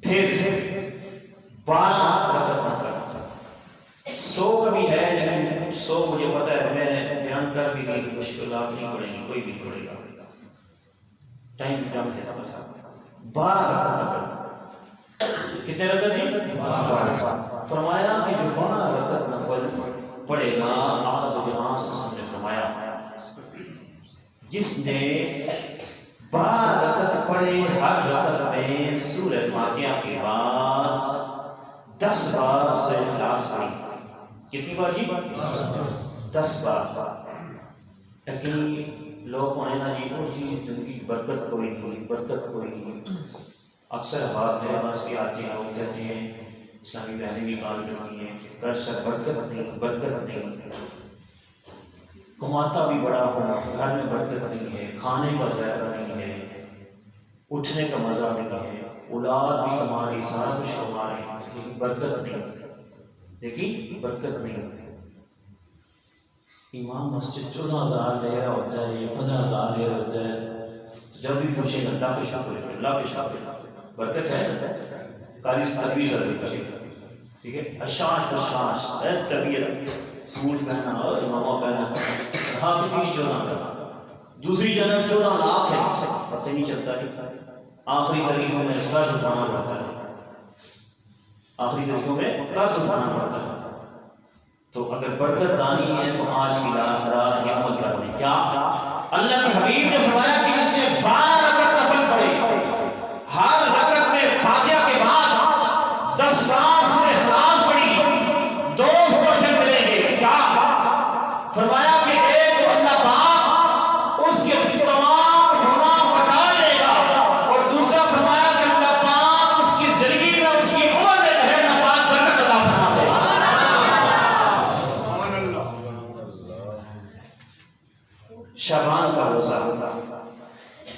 پھر 12 رکعت نفل. 100 کا بھی ہے لیکن 100 مجھے پتہ ہے میں بیان کر بھی نہیں، مشکلات نہیں پڑیں گی، کوئی بھی پڑے گا، ٹائم کم ہے. بس 12 رکعت نفل. کتنے رکعت جی؟ 12. فرمایا کہ جو 12 رکعت نفل پڑھے گا، آقا جہاں نے فرمایا جس نے 12 رکعت پڑھے، ہر رکعت میں سورہ فاتحہ کے بعد 10 بار سورہ اخلاص پڑھی. کتنی بار جی؟ 10 بار. لیکن لوگ کہیں نا جی وہ چیز زندگی برکت کوئی نہیں، برکت کوئی نہیں. اکثر بات میرے پاس بھی آتی ہے، لوگ کہتے ہیں اسلامی بہنیں بھی کال کرتی ہیں کر سر برکت نہیں، برکت نہیں. کماتا بھی بڑا ہوں، گھر میں برکت نہیں ہے، کھانے کا ذائقہ نہیں ہے، اٹھنے کا مزہ نہیں ہے، اولاد بھی تمہاری، سارا کچھ تمہارے، لیکن برکت نہیں. لیکن برکت نہیں. امام مسجد 14,000 لے رہا ہوتا ہے یا 15,000 لے رہا ہوتا ہے، جب بھی پوچھیں گے اللہ کے شکر ہے، اللہ کے شکر ہے، برکت ہے. کاری تبیز ہے، ٹھیک ہے، اشاش اشاش طبیعت، سوٹ پہنا اور امامہ پہنا، کہاں کتنی 14 دوسری جنم 14 لاکھ ہے، پتہ نہیں چلتا. آخری تاریخوں میں قرض اٹھانا پڑتا ہے، آخری تاریخوں میں قرض اٹھانا پڑتا ہے. تو اگر برکت دانی ہے تو آج کی رات یہ عمل کر لیں. کیا اللہ کے حبیب نے فرمایا کہ اس نے 12 رکعت نفل پڑھی، ہر رکعت میں فاتحہ کے بعد 10 بار سورہ اخلاص پڑھی، 2 اجر ملیں گے. کیا فرمایا کہ ایک تو اللہ پاک اس کے تمام گناہ مٹا لے گا، اور دوسرا فرمایا کہ اللہ پاک اس کی زندگی میں، اس کی عمر میں جو ہے اللہ پاک برکت عطا فرما دے گا. شعبان کا روزہ،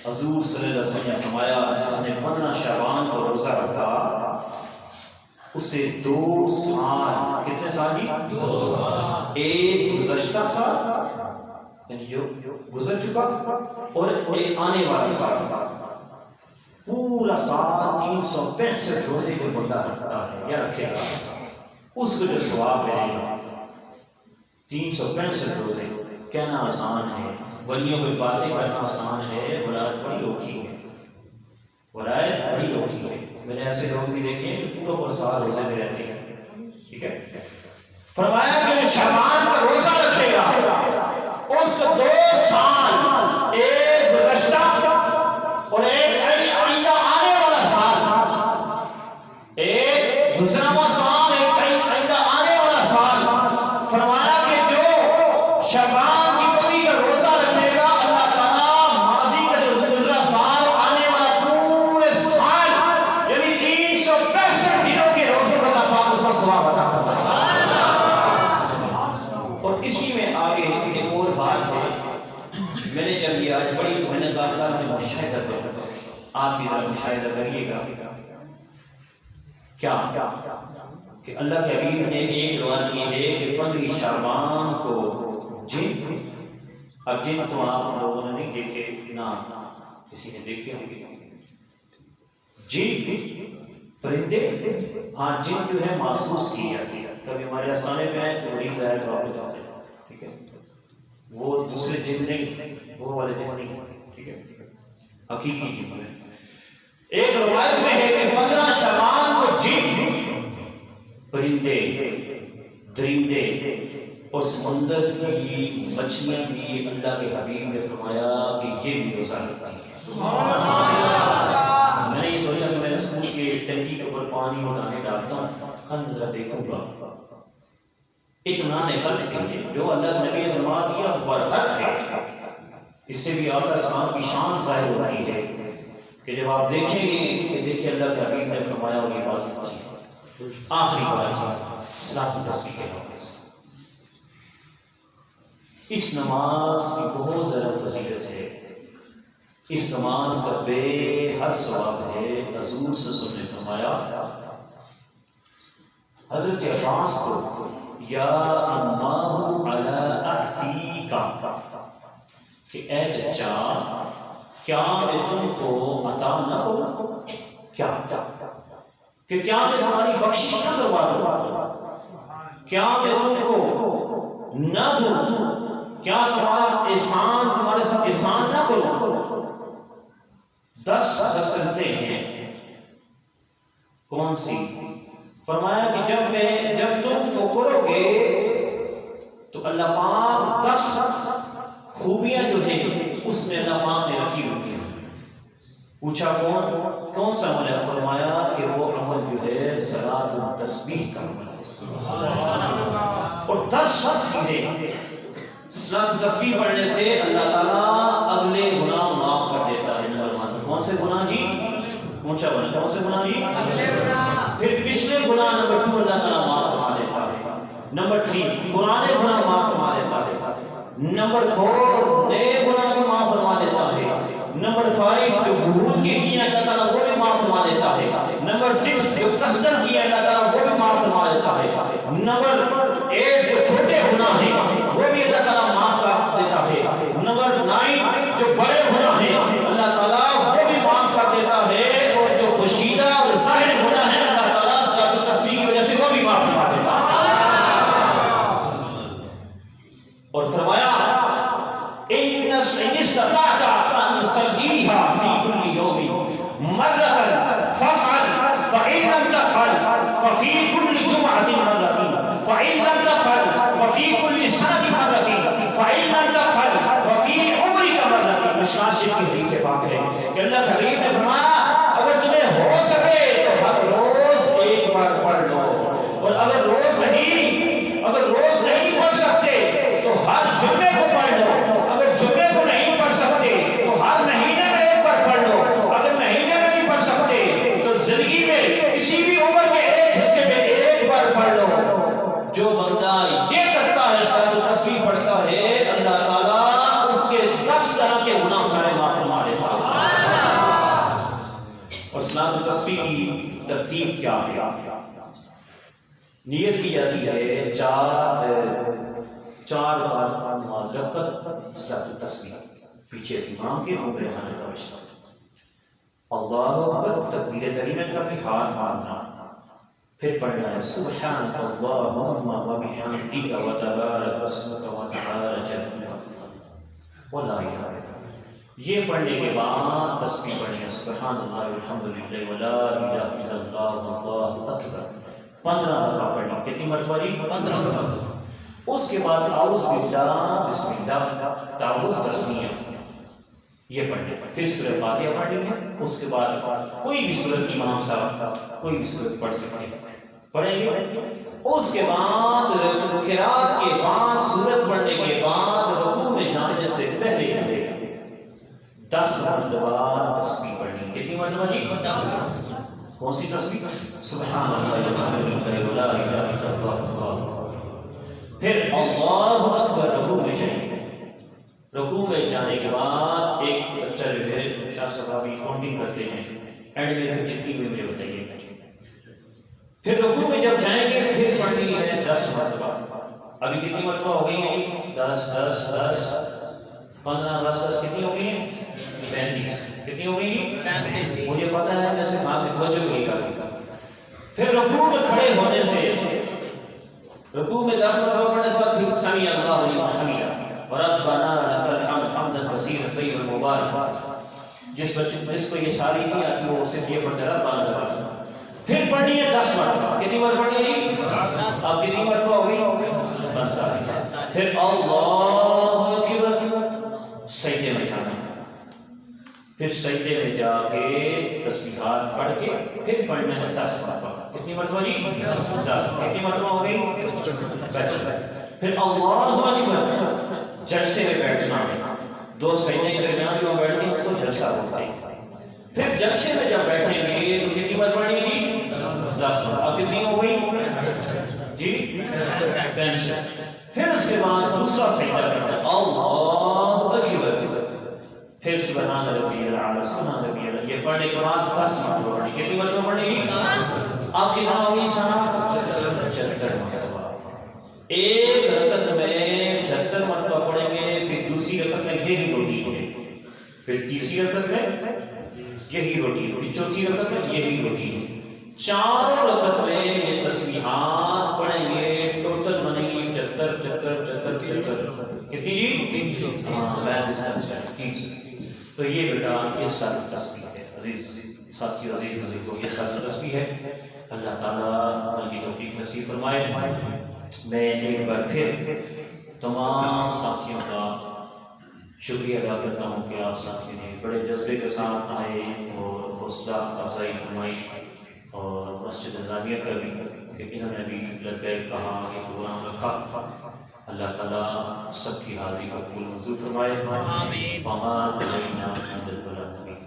حضور صلی اللہ علیہ وسلم نے فرمایا جس نے 15 شعبان کا روزہ رکھا اسے 2 سال، کتنے سال جی؟ 2 سال. ایک گزشتہ سال یعنی جو گزر چکا، اور ایک آنے والا سال، پورا سال 365 روزے کو بندہ رکھتا ہے یا رکھے گا، اس کو جو ثواب ملے گا. 365 روزے کہنا آسان ہے، ولیوں کی باتیں کرنا آسان ہے، ولایت بڑی اوکھی ہے، ولایت بڑی اوکھی ہے. میں نے ایسے لوگ بھی دیکھے ہیں کہ پورا سال روزے میں رہتے ہیں. ٹھیک ہے، فرمایا کہ جو شعبان کا روزہ رکھے گا اس کو 2 سال، ایک گزشتہ اور ایک آئندہ آنے والا سال، ایک گزرا ہوا سال، ایک آئندہ آنے والا سال. فرمایا کہ جو شعبان کی پوری کا روزہ رکھے گا اللہ تعالیٰ ماضی کا جو گزرا سال، آنے والا پورے سال یعنی 365 دنوں کے روزے کو اللہ پاک اس کا ثواب عطا فرمائے. اور اسی میں آگے ایک اور بات ہے، میں نے جب یہ آج پڑھی تو میں نے کہا میں مشاہدہ کروں، آپ بھی ذرا مشاہدہ کریے گا. کیا کہ اللہ کے حبیب نے ایک روایت یہ ہے کہ 15 شعبان کو جن، اب جن تو آپ لوگوں نے نہیں دیکھے نہ کسی نے دیکھے ہوں گے، جن پرندے، ہاں جن جو ہے محسوس کی جاتی ہے. کبھی ہمارے آستانے پہ آئے تو مریض آئے تو آپ کو، ٹھیک ہے، وہ دوسرے جن نہیں، وہ والے جن نہیں، ٹھیک ہے، حقیقی جن ہے. ایک روایت میں ہے کہ 15 شعبان کو جن، پرندے، درندے اور سمندر کی مچھلیاں بھی اللہ کے حبیب نے فرمایا کہ یہ بھی روزہ رکھتی ہیں. میں نے یہ سوچا کہ میں اسکول کے ٹنکی کے اوپر پانی اٹھانے ڈالتا ہوں، کل ذرا دیکھوں گا اطمینان قلب کے لیے جو اللہ کے نبی نے فرما دیا برکت ہے. اس سے بھی اعلیٰ اسمان کی شان ظاہر ہوتی ہے کہ جب آپ دیکھیں گے کہ دیکھیں اللہ کے حبیب نے فرمایا ہوگی بات سچی. آخری بات صلاۃ التسبیح کے حوالے سے، اس نماز کی بہت زیادہ فضیلت ہے، اس نماز کا بے حد ثواب ہے. حضور صلی اللہ علیہ وسلم نے فرمایا حضرت عباس کو، یا اماہ علی اعتیکا، کہ اے چچا کیا میں تم کو عطا نہ کروں، کیا کہ کیا میں تمہاری بخشش نہ کروا دوں، کیا میں تم کو نہ دوں، کیا تمہارا احسان، تمہارے ساتھ احسان نہ کروں. 10 خصلتیں ہیں. کون سی؟ فرمایا کہ جب تم کو کرو گے تو اللہ پاک 10 خوبیاں جو ہیں اس میں اللہ پاک نے رکھی ہوئی ہیں. پوچھا کون سا عمل ہے؟ فرمایا کہ وہ عمل جو ہے صلاۃ التسبیح کا عمل ہے. اور 10 شرط ہیں صلاۃ تسبیح پڑھنے سے اللہ تعالیٰ اگلے گناہ معاف کر دیتا ہے. نمبر 1 کون سے گناہ جی؟ اونچا بنا کون سے گناہ جی؟ اگلے گناہ. پھر پچھلے گناہ نمبر 2 اللہ تعالیٰ معاف فرما دیتا ہے. نمبر 3 پرانے گناہ معاف فرما دیتا ہے. نمبر 4 نئے گناہ بھی معاف فرما دیتا ہے. نمبر 5 جو بھول کے کیے اللہ تعالیٰ وہ بھی معاف فرما دیتا ہے. نمبر 6 جو قصدن کیے اللہ تعالیٰ وہ بھی معاف فرما دیتا ہے. نمبر 8 جو چھوٹے گناہ ہیں وہ بھی اللہ تعالیٰ معاف کر دیتا ہے. نمبر 9 جو بڑے گناہ ہیں اللہ تعالیٰ وہ بھی معاف کر دیتا ہے. اور جو پوشیدہ اور ظاہر گناہ ہیں اللہ تعالیٰ صلاۃ تسبیح کی وجہ سے وہ بھی معاف فرما دیتا ہے. اور فرمایا ان استطعت ان تصليها في كل يوم مرة فافعل فإن لم تفعل ففي كل جمعة مرة فإن لم تفعل ففي كل سنة مرة فإن لم تفعل ففي عمرك مرة. مشکوٰۃ شریف کی حدیث پاک ہے کہ اللہ حبیب نے فرمایا اگر تمہیں ہو سکے تو ہر روز ایک بار پڑھ لو, اور اگر روز نہیں پڑھ سکتے تو ہر جمعے کو پڑھ لو. اگر جمعے کو نہیں پڑھ سکتے تو ہر مہینے میں ایک بار پڑھ لو. اگر مہینے میں نہیں پڑھ سکتے تو زندگی میں کسی بھی عمر کے ایک حصے میں ایک بار پڑھ لو. جو بندہ یہ کرتا ہے صلاۃ تسبیح پڑھتا ہے اللہ تعالیٰ اس کے 10 طرح کے گناہ سارے معاف فرما دیتا ہے. اور صلاۃ تسبیح کی ترتیب کیا ہے؟ نیت کی جاتی ہے چار بار نماز رکھ کر صلاۃ تسبیح پیچھے سے امام کے منہ پہ رکھنے کا مشورہ. اللہ اکبر تکبیر تحریمہ کا بھی ہاتھ مارنا, پھر پڑھنا ہے سبحانک اللہم وبحمدک وتبارک اسمک وتعالی جدک ولا الہ الا انت. یہ پڑھنے کے بعد تسبیح پڑھنی ہے سبحان اللہ والحمدللہ ولا الہ الا اللہ واللہ اکبر 15 دفعہ پڑھنا. کتنی مرتبہ جی؟ 15 مرتبہ. اس کے بعد اعوذ باللہ بسم اللہ تعوذ تسمیہ یہ پڑھنے, پھر سورہ فاتحہ پڑھنی ہے. اس کے بعد کوئی بھی سورت کی امام صاحب کوئی بھی سورت پڑھ سکتے پڑھیں گے. اس کے بعد قرات کے بعد سورت پڑھنے کے بعد رکوع میں جانے سے پہلے 10 مرتبہ تسبیح پڑھنی. کتنی مرتبہ جی؟ 10. کون سی تسبیح؟ سبحان اللہ ولا الہ الا اللہ. پھر اللہ اکبر رکوع میں جائیں. رکوع میں جانے کے بعد ایک بچہ جو ہے شاہ صاحب ابھی کاؤنٹنگ کرتے ہیں اینڈ میں پھر جتنی ہوئی مجھے بتائیے. پھر رکوع میں جب جائیں گے پھر پڑھنی ہے 10 مرتبہ. ابھی کتنی مرتبہ ہو گئی ہیں؟ 10 10 10 15 10 10 کتنی ہو گئی ہیں؟ 35. کتنی ہو گئی؟ 35. مجھے پتا ہے میں صرف آپ نے توجہ نہیں کر. پھر رکوع میں کھڑے ہونے سے رکوع میں 10 مرتبہ پڑھنے سے بعد سمیع اللہ لمن حمدہ ربنا لک الحمد حمدا کثیرا طیبا مبارکا. جس کو یہ ساری نہیں آتی وہ صرف یہ پڑھتا ہے ربنا لک الحمد. پھر پڑھنی ہے 10 مرتبہ. کتنی بار پڑھنی ہے؟ 10. اب کتنی مرتبہ ہو گئی؟ 10. پھر اللہ اکبر سجدے میں جانا. پھر سجدے میں جا کے تسبیحات پڑھ کے پھر پڑھنا ہے 10 مرتبہ. کتنی مرتبہ جی؟ 10. کتنی مرتبہ ہو گئی؟ 10. پھر اللہ اکبر جلسے میں بیٹھنا ہے. 2 سجدے کے درمیان جو بیٹھتے ہیں اس کو جلسہ بولتے ہیں. پھر جلسے میں جب بیٹھیں گے تو کتنی بار پڑھنی جی؟ 10. اب کتنی ہو گئی جی؟ 65. پھر اس کے بعد دوسرا سجدہ کرنا اللہ اکبر. پھر سبحان ربی الاعلی سبحان ربی الاعلی. یہ پڑھنے کے بعد 10 مرتبہ پڑھنی. کتنی مرتبہ پڑھنی جی؟ اب کتنا ہوگی شاہ؟ 76 مرتبہ. ایک رکعت میں 76 مرتبہ پڑھیں گے. پھر دوسری رکعت میں یہی روٹین ہے. پھر تیسری رکعت میں یہی روٹین. پھر چوتھی رکعت میں یہی روٹین. 4 رکعت میں یہ تسبیحات پڑھیں گے. ٹوٹل بنے گی 75 کتنی جی؟ 300. تو یہ بیٹا یہ ساری تسبیح ہے. عزیز ساتھی عزیز بزرگوں یہ ساری تسبیح ہے. اللہ تعالیٰ عمل کی توفیق نصیب فرمائے. میں ایک بار پھر تمام ساتھیوں کا شکریہ ادا کرتا ہوں کہ آپ ساتھیوں نے بڑے جذبے کے ساتھ آئے اور حوصلہ افزائی فرمائی. اور مسجد نظامیہ کا بھی کہ انہوں نے بھی لبیک کہا، ایک پروگرام رکھا. اللہ تعالیٰ سب کی حاضری کا قبول منظور فرمائے. آمین. وما علینا الا البلاغ.